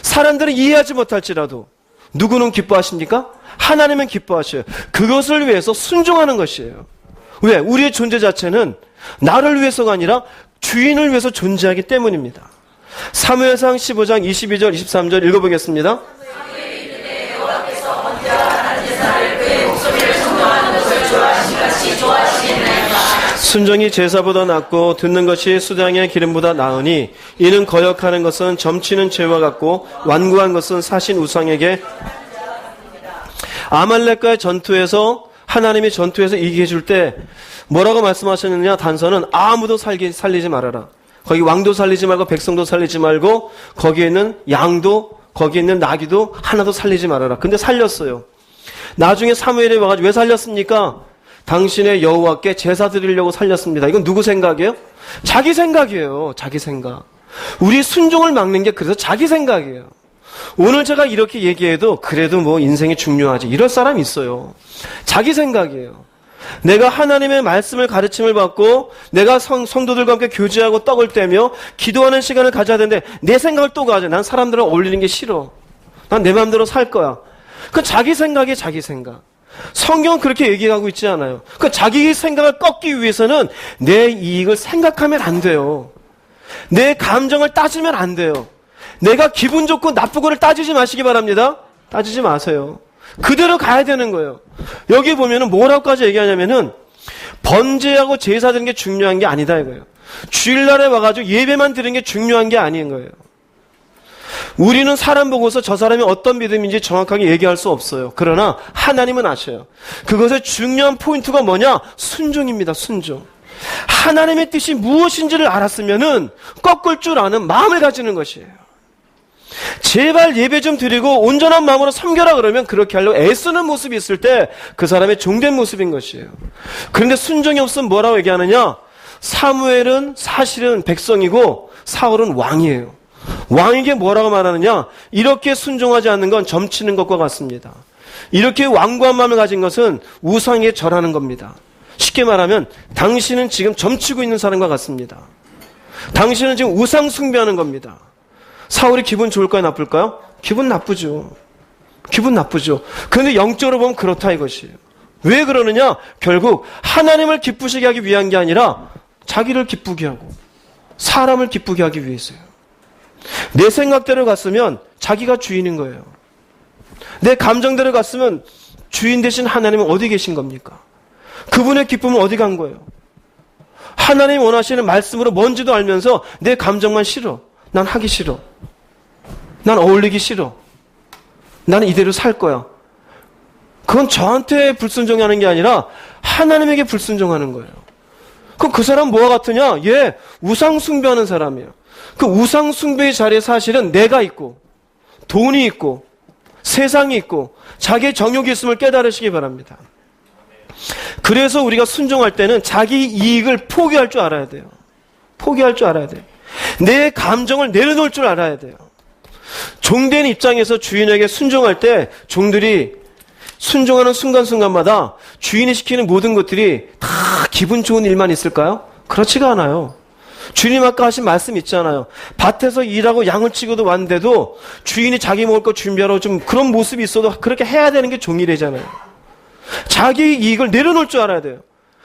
사람들은 이해하지 못할지라도 누구는 기뻐하십니까? 하나님은 기뻐하셔요. 그것을 위해서 순종하는 것이에요. 왜? 우리의 존재 자체는 나를 위해서가 아니라 주인을 위해서 존재하기 때문입니다. 사무엘상 15장 22절 23절 읽어보겠습니다. 순종이 제사보다 낫고 듣는 것이 수장의 기름보다 나으니 이는 거역하는 것은 점치는 죄와 같고 완고한 것은 사신 우상에게. 아말렉과의 전투에서 하나님이 전투에서 이기게 해줄 때 뭐라고 말씀하셨느냐? 단서는 아무도 살리지 말아라. 거기 왕도 살리지 말고 백성도 살리지 말고 거기에 있는 양도 거기에 있는 나귀도 하나도 살리지 말아라. 근데 살렸어요. 나중에 사무엘이 와가지고 왜 살렸습니까? 당신의 여호와께 제사 드리려고 살렸습니다. 이건 누구 생각이에요? 자기 생각이에요. 자기 생각. 우리 순종을 막는 게 그래서 자기 생각이에요. 오늘 제가 이렇게 얘기해도 그래도 뭐 인생이 중요하지 이럴 사람 있어요. 자기 생각이에요. 내가 하나님의 말씀을 가르침을 받고 내가 성도들과 함께 교제하고 떡을 떼며 기도하는 시간을 가져야 되는데 내 생각을 또 가져. 난 사람들을 어울리는 게 싫어. 난 내 마음대로 살 거야. 그 자기 생각이 자기 생각. 성경은 그렇게 얘기하고 있지 않아요. 그 자기 생각을 꺾기 위해서는 내 이익을 생각하면 안 돼요. 내 감정을 따지면 안 돼요. 내가 기분 좋고 나쁘고를 따지지 마시기 바랍니다. 따지지 마세요. 그대로 가야 되는 거예요. 여기 보면은 뭐라고까지 얘기하냐면은 번제하고 제사 드리는 게 중요한 게 아니다 이거예요. 주일날에 와가지고 예배만 드리는 게 중요한 게 아닌 거예요. 우리는 사람 보고서 저 사람이 어떤 믿음인지 정확하게 얘기할 수 없어요. 그러나 하나님은 아셔요. 그것의 중요한 포인트가 뭐냐? 순종입니다. 순종. 하나님의 뜻이 무엇인지를 알았으면은 꺾을 줄 아는 마음을 가지는 것이에요. 제발 예배 좀 드리고 온전한 마음으로 섬겨라 그러면 그렇게 하려고 애쓰는 모습이 있을 때 그 사람의 종된 모습인 것이에요. 그런데 순종이 없으면 뭐라고 얘기하느냐? 사무엘은 사실은 백성이고 사울은 왕이에요. 왕에게 뭐라고 말하느냐? 이렇게 순종하지 않는 건 점치는 것과 같습니다. 이렇게 완고한 마음을 가진 것은 우상에 절하는 겁니다. 쉽게 말하면 당신은 지금 점치고 있는 사람과 같습니다. 당신은 지금 우상 숭배하는 겁니다. 사울이 기분 좋을까요? 나쁠까요? 기분 나쁘죠. 기분 나쁘죠. 그런데 영적으로 보면 그렇다 이것이에요. 왜 그러느냐? 결국 하나님을 기쁘시게 하기 위한 게 아니라 자기를 기쁘게 하고 사람을 기쁘게 하기 위해서요. 내 생각대로 갔으면 자기가 주인인 거예요. 내 감정대로 갔으면 주인 대신 하나님은 어디 계신 겁니까? 그분의 기쁨은 어디 간 거예요? 하나님이 원하시는 말씀으로 뭔지도 알면서 내 감정만 싫어. 난 하기 싫어. 난 어울리기 싫어. 나는 이대로 살 거야. 그건 저한테 불순종하는 게 아니라 하나님에게 불순종하는 거예요. 그럼 그 사람 뭐와 같으냐? 얘 우상 숭배하는 사람이에요. 그 우상 숭배의 자리에 사실은 내가 있고 돈이 있고 세상이 있고 자기의 정욕이 있음을 깨달으시기 바랍니다. 그래서 우리가 순종할 때는 자기 이익을 포기할 줄 알아야 돼요. 포기할 줄 알아야 돼요. 내 감정을 내려놓을 줄 알아야 돼요. 종된 입장에서 주인에게 순종할 때 종들이 순종하는 순간순간마다 주인이 시키는 모든 것들이 다 기분 좋은 일만 있을까요? 그렇지가 않아요. 주님 아까 하신 말씀 있잖아요. 밭에서 일하고 양을 치고도 왔는데도 주인이 자기 먹을 거 준비하라고 좀 그런 모습이 있어도 그렇게 해야 되는 게 종이래잖아요. 자기 이익을 내려놓을 줄 알아야 돼요.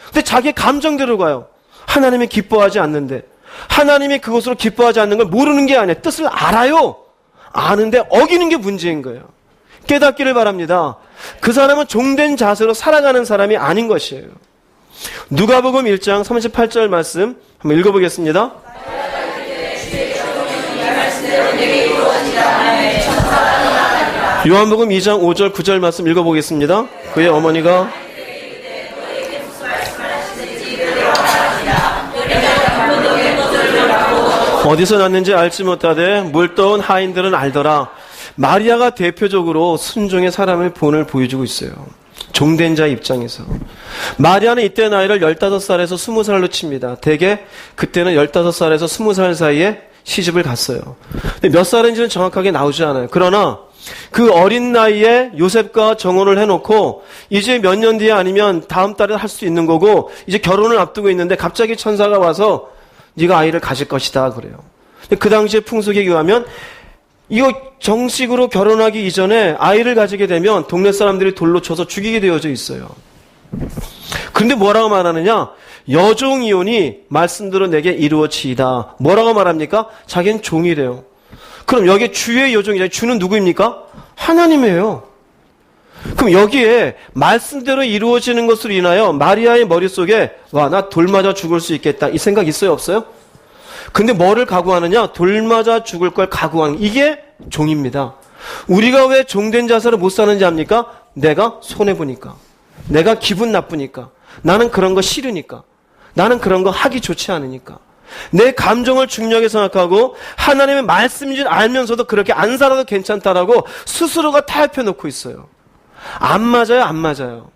근데 자기 감정대로 가요. 하나님이 기뻐하지 않는데 하나님이 그것으로 기뻐하지 않는 걸 모르는 게 아니에요. 뜻을 알아요. 아는데 어기는 게 문제인 거예요. 깨닫기를 바랍니다. 그 사람은 종된 자세로 살아가는 사람이 아닌 것이에요. 누가복음 1장 38절 말씀 한번 읽어보겠습니다. 요한복음 2장 5절 9절 말씀 읽어보겠습니다. 그의 어머니가 어디서 났는지 알지 못하되 물떠온 하인들은 알더라. 마리아가 대표적으로 순종의 사람의 본을 보여주고 있어요. 종된 자 입장에서. 마리아는 이때 나이를 15살에서 20살로 칩니다. 대개 그때는 15살에서 20살 사이에 시집을 갔어요. 근데 몇 살인지는 정확하게 나오지 않아요. 그러나 그 어린 나이에 요셉과 정혼을 해놓고 이제 몇 년 뒤에 아니면 다음 달에 할 수 있는 거고 이제 결혼을 앞두고 있는데 갑자기 천사가 와서 네가 아이를 가질 것이다 그래요. 그 당시에 풍속에 의하면 이거 정식으로 결혼하기 이전에 아이를 가지게 되면 동네 사람들이 돌로 쳐서 죽이게 되어져 있어요. 그런데 뭐라고 말하느냐? 여종이오니 말씀대로 내게 이루어지이다. 뭐라고 말합니까? 자기는 종이래요. 그럼 여기에 주의 여종이잖아요. 주는 누구입니까? 하나님이에요. 그럼 여기에 말씀대로 이루어지는 것으로 인하여 마리아의 머릿속에 와, 나 돌 맞아 죽을 수 있겠다. 이 생각 있어요? 없어요? 근데 뭐를 각오하느냐? 돌 맞아 죽을 걸 각오하는 이게 종입니다. 우리가 왜 종된 자세로 못 사는지 압니까? 내가 손해보니까. 내가 기분 나쁘니까. 나는 그런 거 싫으니까. 나는 그런 거 하기 좋지 않으니까. 내 감정을 중요하게 생각하고 하나님의 말씀인 줄 알면서도 그렇게 안 살아도 괜찮다라고 스스로가 타협해놓고 있어요. 안 맞아요, 안 맞아요.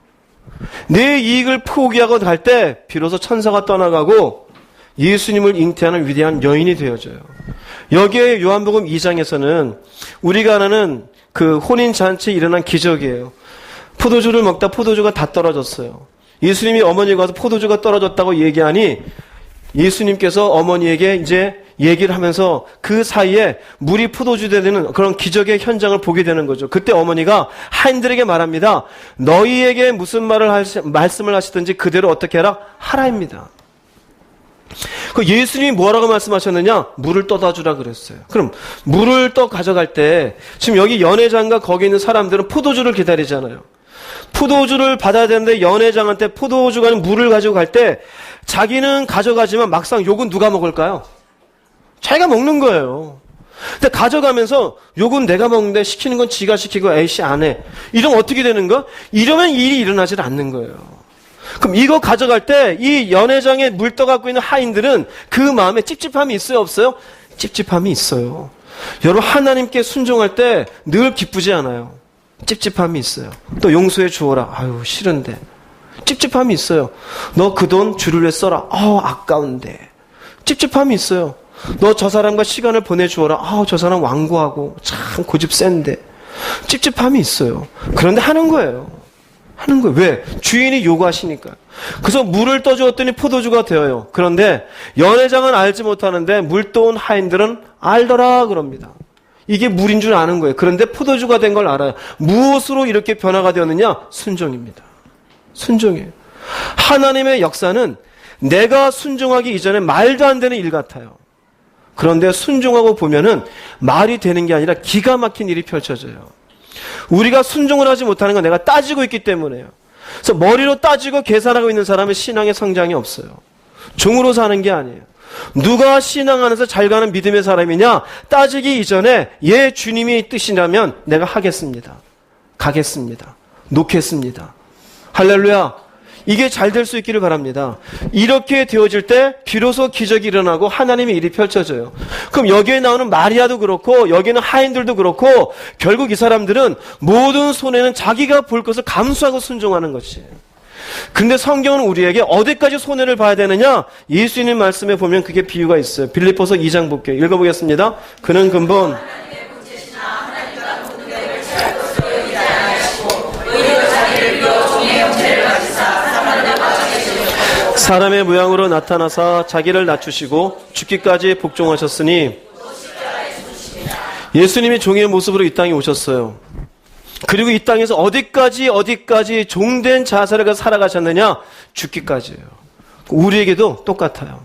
내 이익을 포기하고 갈 때 비로소 천사가 떠나가고 예수님을 잉태하는 위대한 여인이 되어져요. 여기에 요한복음 2장에서는 우리가 아는 그 혼인잔치에 일어난 기적이에요. 포도주를 먹다 포도주가 다 떨어졌어요. 예수님이 어머니가 와서 포도주가 떨어졌다고 얘기하니 예수님께서 어머니에게 이제 얘기를 하면서 그 사이에 물이 포도주 되는 그런 기적의 현장을 보게 되는 거죠. 그때 어머니가 하인들에게 말합니다. 너희에게 무슨 말씀을 하시든지 그대로 어떻게 해라? 하라입니다. 그 예수님이 뭐라고 말씀하셨느냐? 물을 떠다 주라 그랬어요. 그럼 물을 떠 가져갈 때 지금 여기 연회장과 거기 있는 사람들은 포도주를 기다리잖아요. 포도주를 받아야 되는데 연회장한테 포도주가 아닌 물을 가지고 갈 때 자기는 가져가지만 막상 욕은 누가 먹을까요? 자기가 먹는 거예요. 근데 가져가면서 욕은 내가 먹는데 시키는 건 지가 시키고 에이씨 안 해. 이러면 어떻게 되는 거? 이러면 일이 일어나질 않는 거예요. 그럼 이거 가져갈 때 이 연회장에 물 떠갖고 있는 하인들은 그 마음에 찝찝함이 있어요, 없어요? 찝찝함이 있어요. 여러분 하나님께 순종할 때 늘 기쁘지 않아요. 찝찝함이 있어요. 또 용서해 주어라. 아유 싫은데. 찝찝함이 있어요. 너 그 돈 주를 위해 써라. 아까운데. 찝찝함이 있어요. 너 저 사람과 시간을 보내주어라. 저 사람 완고하고 참 고집 센데. 찝찝함이 있어요. 그런데 하는 거예요. 하는 거예요. 왜? 주인이 요구하시니까. 그래서 물을 떠주었더니 포도주가 되어요. 그런데 연회장은 알지 못하는데 물 떠온 하인들은 알더라 그럽니다. 이게 물인 줄 아는 거예요. 그런데 포도주가 된 걸 알아요. 무엇으로 이렇게 변화가 되었느냐? 순종입니다. 순종이에요. 하나님의 역사는 내가 순종하기 이전에 말도 안 되는 일 같아요. 그런데 순종하고 보면은 말이 되는 게 아니라 기가 막힌 일이 펼쳐져요. 우리가 순종을 하지 못하는 건 내가 따지고 있기 때문에요. 그래서 머리로 따지고 계산하고 있는 사람은 신앙의 성장이 없어요. 종으로 사는 게 아니에요. 누가 신앙 안에서 잘 가는 믿음의 사람이냐? 따지기 이전에 주님이 뜻이라면 내가 하겠습니다. 가겠습니다. 놓겠습니다. 할렐루야. 이게 잘 될 수 있기를 바랍니다. 이렇게 되어질 때 비로소 기적이 일어나고 하나님의 일이 펼쳐져요. 그럼 여기에 나오는 마리아도 그렇고 여기는 하인들도 그렇고 결국 이 사람들은 모든 손해는 자기가 볼 것을 감수하고 순종하는 것이에요. 근데 성경은 우리에게 어디까지 손해를 봐야 되느냐? 예수님 말씀에 보면 그게 비유가 있어요. 빌립보서 2장 볼게요. 읽어보겠습니다. 그는 근본 사람의 모양으로 나타나사 자기를 낮추시고 죽기까지 복종하셨으니 예수님이 종의 모습으로 이 땅에 오셨어요. 그리고 이 땅에서 어디까지 종된 자세를 살아가셨느냐? 죽기까지예요. 우리에게도 똑같아요.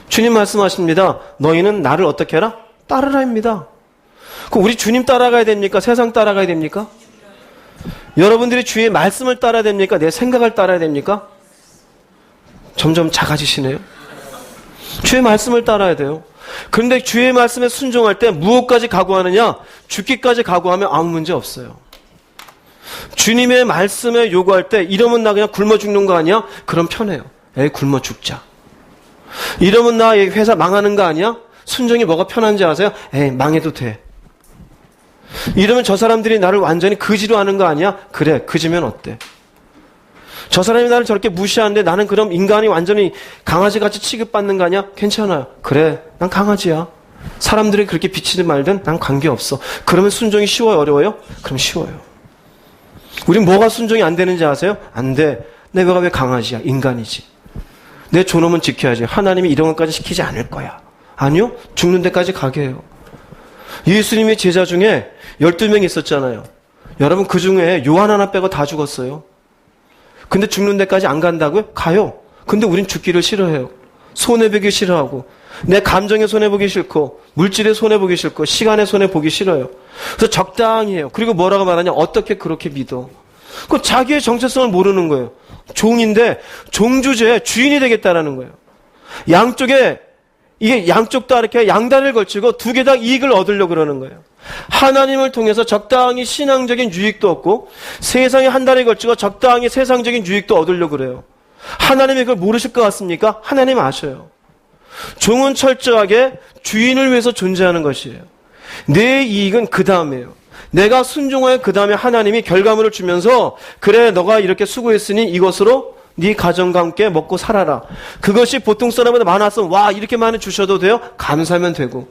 주님 말씀하십니다. 너희는 나를 어떻게 해라? 따르라입니다. 그럼 우리 주님 따라가야 됩니까? 세상 따라가야 됩니까? 여러분들이 주의 말씀을 따라야 됩니까? 내 생각을 따라야 됩니까? 점점 작아지시네요. 주의 말씀을 따라야 돼요. 그런데 주의 말씀에 순종할 때 무엇까지 각오하느냐? 죽기까지 각오하면 아무 문제 없어요. 주님의 말씀에 요구할 때 이러면 나 그냥 굶어 죽는 거 아니야? 그럼 편해요. 굶어 죽자. 이러면 나 회사 망하는 거 아니야? 순종이 뭐가 편한지 아세요? 망해도 돼. 이러면 저 사람들이 나를 완전히 그지로 하는 거 아니야? 그래, 그지면 어때? 저 사람이 나를 저렇게 무시하는데 나는 그럼 인간이 완전히 강아지같이 취급받는 거 아니야? 괜찮아요. 그래, 난 강아지야. 사람들이 그렇게 비치든 말든 난 관계없어. 그러면 순종이 쉬워요, 어려워요? 그럼 쉬워요. 우린 뭐가 순종이 안 되는지 아세요? 안 돼. 내가 왜 강아지야? 인간이지. 내 존엄은 지켜야지. 하나님이 이런 것까지 시키지 않을 거야. 아니요. 죽는 데까지 가게 해요. 예수님의 제자 중에 12명 있었잖아요. 여러분 그 중에 요한 하나 빼고 다 죽었어요. 근데 죽는 데까지 안 간다고요? 가요. 근데 우린 죽기를 싫어해요. 손해보기 싫어하고 내 감정에 손해보기 싫고 물질에 손해보기 싫고 시간에 손해보기 싫어요. 그래서 적당히 해요. 그리고 뭐라고 말하냐? 어떻게 그렇게 믿어? 그 자기의 정체성을 모르는 거예요. 종인데 종주제에 주인이 되겠다라는 거예요. 양쪽에 이게 양쪽 다 이렇게 양다리를 걸치고 두 개 다 이익을 얻으려고 그러는 거예요. 하나님을 통해서 적당히 신앙적인 유익도 얻고 세상에 한 다리 걸치고 적당히 세상적인 유익도 얻으려고 그래요. 하나님이 그걸 모르실 것 같습니까? 하나님 아셔요. 종은 철저하게 주인을 위해서 존재하는 것이에요. 내 이익은 그 다음이에요. 내가 순종하여 그 다음에 하나님이 결과물을 주면서 그래 너가 이렇게 수고했으니 이것으로 네 가정과 함께 먹고 살아라. 그것이 보통 사람보다 많았으면 와 이렇게 많이 주셔도 돼요? 감사하면 되고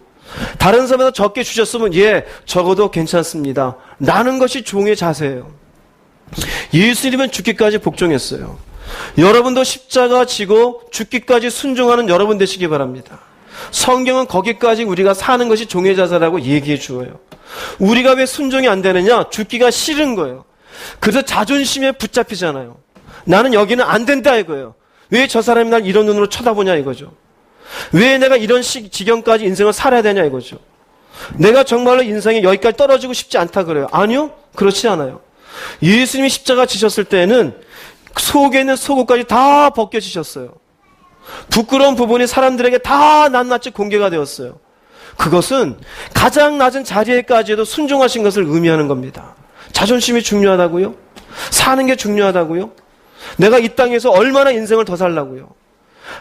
다른 사람보다 적게 주셨으면 예 적어도 괜찮습니다. 라는 것이 종의 자세예요. 예수님은 죽기까지 복종했어요. 여러분도 십자가 지고 죽기까지 순종하는 여러분 되시기 바랍니다. 성경은 거기까지 우리가 사는 것이 종의 자세라고 얘기해 주어요. 우리가 왜 순종이 안 되느냐? 죽기가 싫은 거예요. 그래서 자존심에 붙잡히잖아요. 나는 여기는 안 된다 이거예요. 왜 저 사람이 날 이런 눈으로 쳐다보냐 이거죠. 왜 내가 이런 지경까지 인생을 살아야 되냐 이거죠. 내가 정말로 인생에 여기까지 떨어지고 싶지 않다 그래요. 아니요. 그렇지 않아요. 예수님이 십자가 지셨을 때는 속에 있는 속옷까지 다 벗겨지셨어요. 부끄러운 부분이 사람들에게 다 낱낱이 공개가 되었어요. 그것은 가장 낮은 자리에까지도 순종하신 것을 의미하는 겁니다. 자존심이 중요하다고요? 사는 게 중요하다고요? 내가 이 땅에서 얼마나 인생을 더 살라고요?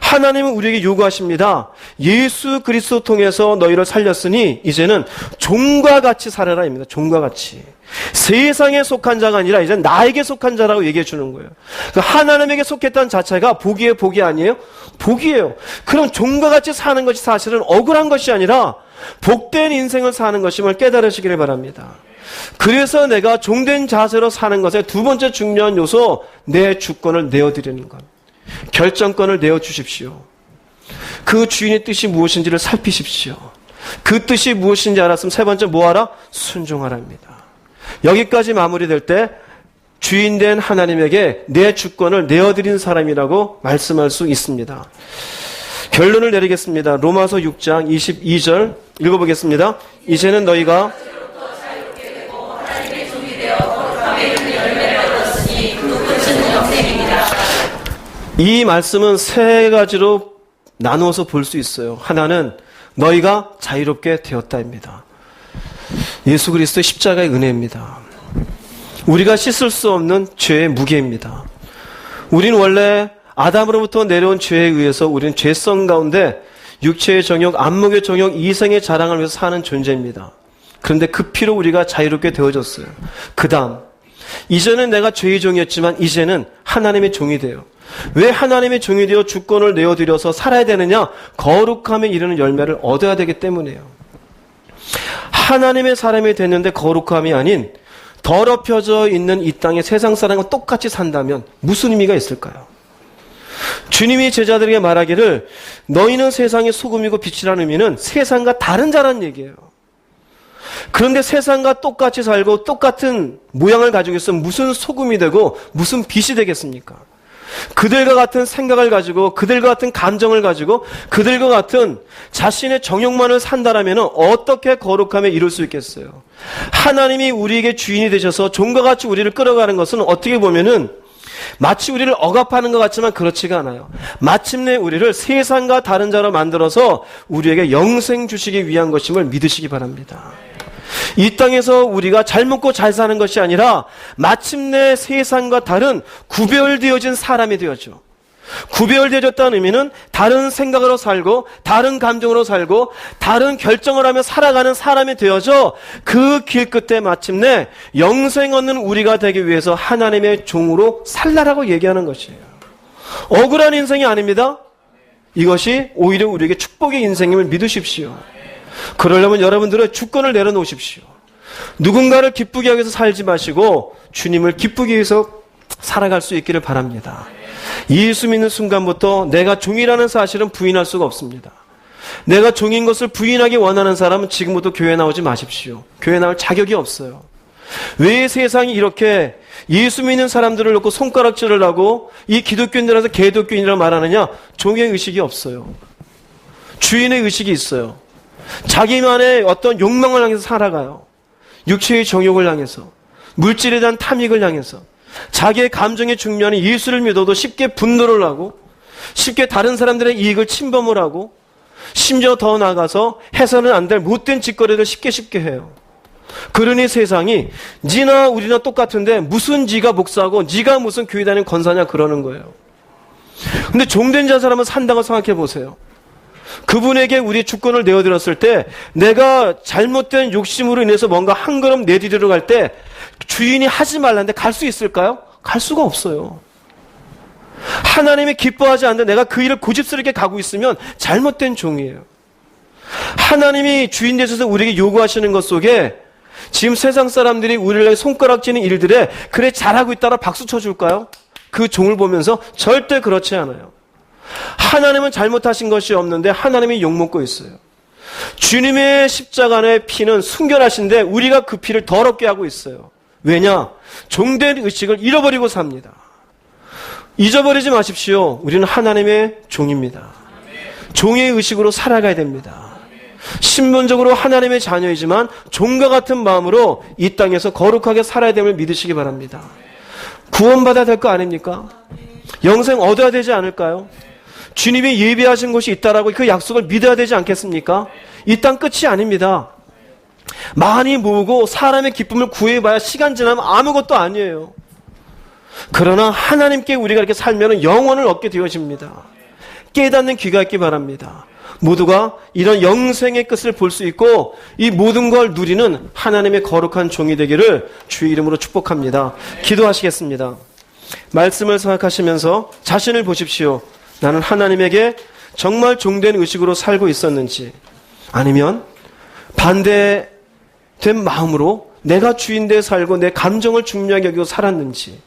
하나님은 우리에게 요구하십니다. 예수 그리스도 통해서 너희를 살렸으니 이제는 종과 같이 살아라 입니다. 종과 같이. 세상에 속한 자가 아니라 이제 나에게 속한 자라고 얘기해 주는 거예요. 그러니까 하나님에게 속했다는 자체가 복이에요, 복이 아니에요? 복이에요. 그럼 종과 같이 사는 것이 사실은 억울한 것이 아니라 복된 인생을 사는 것임을 깨달으시기를 바랍니다. 그래서 내가 종된 자세로 사는 것의 두 번째 중요한 요소, 내 주권을 내어드리는 것. 결정권을 내어주십시오. 그 주인의 뜻이 무엇인지를 살피십시오. 그 뜻이 무엇인지 알았으면 세 번째 뭐하라? 순종하라입니다. 여기까지 마무리될 때 주인된 하나님에게 내 주권을 내어드린 사람이라고 말씀할 수 있습니다. 결론을 내리겠습니다. 로마서 6장 22절 읽어보겠습니다. 이제는 너희가 이 말씀은 세 가지로 나누어서 볼 수 있어요. 하나는 너희가 자유롭게 되었다입니다. 예수 그리스도의 십자가의 은혜입니다. 우리가 씻을 수 없는 죄의 무게입니다. 우리는 원래 아담으로부터 내려온 죄에 의해서 우리는 죄성 가운데 육체의 정욕, 안목의 정욕, 이성의 자랑을 위해서 사는 존재입니다. 그런데 그 피로 우리가 자유롭게 되어졌어요. 그 다음 이전엔 내가 죄의 종이었지만 이제는 하나님의 종이 돼요. 왜 하나님의 종이 되어 주권을 내어드려서 살아야 되느냐? 거룩함에 이르는 열매를 얻어야 되기 때문이에요. 하나님의 사람이 됐는데 거룩함이 아닌 더럽혀져 있는 이 땅의 세상 사람과 똑같이 산다면 무슨 의미가 있을까요? 주님이 제자들에게 말하기를 너희는 세상의 소금이고 빛이라는 의미는 세상과 다른 자라는 얘기예요. 그런데 세상과 똑같이 살고 똑같은 모양을 가지고 있으면 무슨 소금이 되고 무슨 빛이 되겠습니까? 그들과 같은 생각을 가지고 그들과 같은 감정을 가지고 그들과 같은 자신의 정욕만을 산다라면 어떻게 거룩함에 이룰 수 있겠어요? 하나님이 우리에게 주인이 되셔서 종과 같이 우리를 끌어가는 것은 어떻게 보면은 마치 우리를 억압하는 것 같지만 그렇지가 않아요. 마침내 우리를 세상과 다른 자로 만들어서 우리에게 영생 주시기 위한 것임을 믿으시기 바랍니다. 이 땅에서 우리가 잘 먹고 잘 사는 것이 아니라 마침내 세상과 다른 구별되어진 사람이 되었죠. 구별되어졌다는 의미는 다른 생각으로 살고 다른 감정으로 살고 다른 결정을 하며 살아가는 사람이 되어져 그 길 끝에 마침내 영생 얻는 우리가 되기 위해서 하나님의 종으로 살라라고 얘기하는 것이에요. 억울한 인생이 아닙니다. 이것이 오히려 우리에게 축복의 인생임을 믿으십시오. 그러려면 여러분들은 주권을 내려놓으십시오. 누군가를 기쁘게 하기 위해서 살지 마시고 주님을 기쁘게 위해서 살아갈 수 있기를 바랍니다. 예수 믿는 순간부터 내가 종이라는 사실은 부인할 수가 없습니다. 내가 종인 것을 부인하기 원하는 사람은 지금부터 교회 나오지 마십시오. 교회 나올 자격이 없어요. 왜 세상이 이렇게 예수 믿는 사람들을 놓고 손가락질을 하고 이 기독교인들에서 개독교인이라고 말하느냐? 종의 의식이 없어요. 주인의 의식이 있어요. 자기만의 어떤 욕망을 향해서 살아가요. 육체의 정욕을 향해서, 물질에 대한 탐닉을 향해서, 자기의 감정에 중요한 예수를 믿어도 쉽게 분노를 하고, 쉽게 다른 사람들의 이익을 침범을 하고, 심지어 더 나아가서 해서는 안 될 못된 짓거리를 쉽게 해요. 그러니 세상이 니나 우리나 똑같은데 무슨 니가 목사고 니가 무슨 교회 다니는 권사냐 그러는 거예요. 근데 종된 자 사람은 산다고 생각해 보세요. 그분에게 우리 주권을 내어드렸을 때 내가 잘못된 욕심으로 인해서 뭔가 한 걸음 내디디러 갈 때 주인이 하지 말라는데 갈 수 있을까요? 갈 수가 없어요. 하나님이 기뻐하지 않는데 내가 그 일을 고집스럽게 가고 있으면 잘못된 종이에요. 하나님이 주인 되셔서 우리에게 요구하시는 것 속에 지금 세상 사람들이 우리를 손가락질하는 일들에 그래 잘하고 있다라 박수 쳐줄까요? 그 종을 보면서 절대 그렇지 않아요. 하나님은 잘못하신 것이 없는데 하나님이 욕먹고 있어요. 주님의 십자가의 피는 순결하신데 우리가 그 피를 더럽게 하고 있어요. 왜냐? 종된 의식을 잃어버리고 삽니다. 잊어버리지 마십시오. 우리는 하나님의 종입니다. 종의 의식으로 살아가야 됩니다. 신분적으로 하나님의 자녀이지만 종과 같은 마음으로 이 땅에서 거룩하게 살아야 됨을 믿으시기 바랍니다. 구원받아야 될 거 아닙니까? 영생 얻어야 되지 않을까요? 주님이 예비하신 곳이 있다라고 그 약속을 믿어야 되지 않겠습니까? 이 땅 끝이 아닙니다. 많이 모으고 사람의 기쁨을 구해봐야 시간 지나면 아무것도 아니에요. 그러나 하나님께 우리가 이렇게 살면 영원을 얻게 되어집니다. 깨닫는 귀가 있기 바랍니다. 모두가 이런 영생의 끝을 볼 수 있고 이 모든 걸 누리는 하나님의 거룩한 종이 되기를 주의 이름으로 축복합니다. 기도하시겠습니다. 말씀을 생각하시면서 자신을 보십시오. 나는 하나님에게 정말 종된 의식으로 살고 있었는지, 아니면 반대된 마음으로 내가 주인되어 살고 내 감정을 중요하게 여기고 살았는지,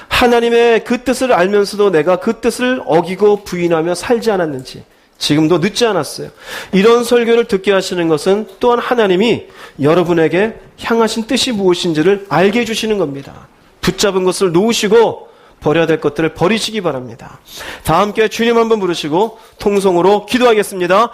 하나님의 그 뜻을 알면서도 내가 그 뜻을 어기고 부인하며 살지 않았는지, 지금도 늦지 않았어요. 이런 설교를 듣게 하시는 것은 또한 하나님이 여러분에게 향하신 뜻이 무엇인지를 알게 해주시는 겁니다. 붙잡은 것을 놓으시고 버려야 될 것들을 버리시기 바랍니다. 다 함께 주님 한번 부르시고 통성으로 기도하겠습니다.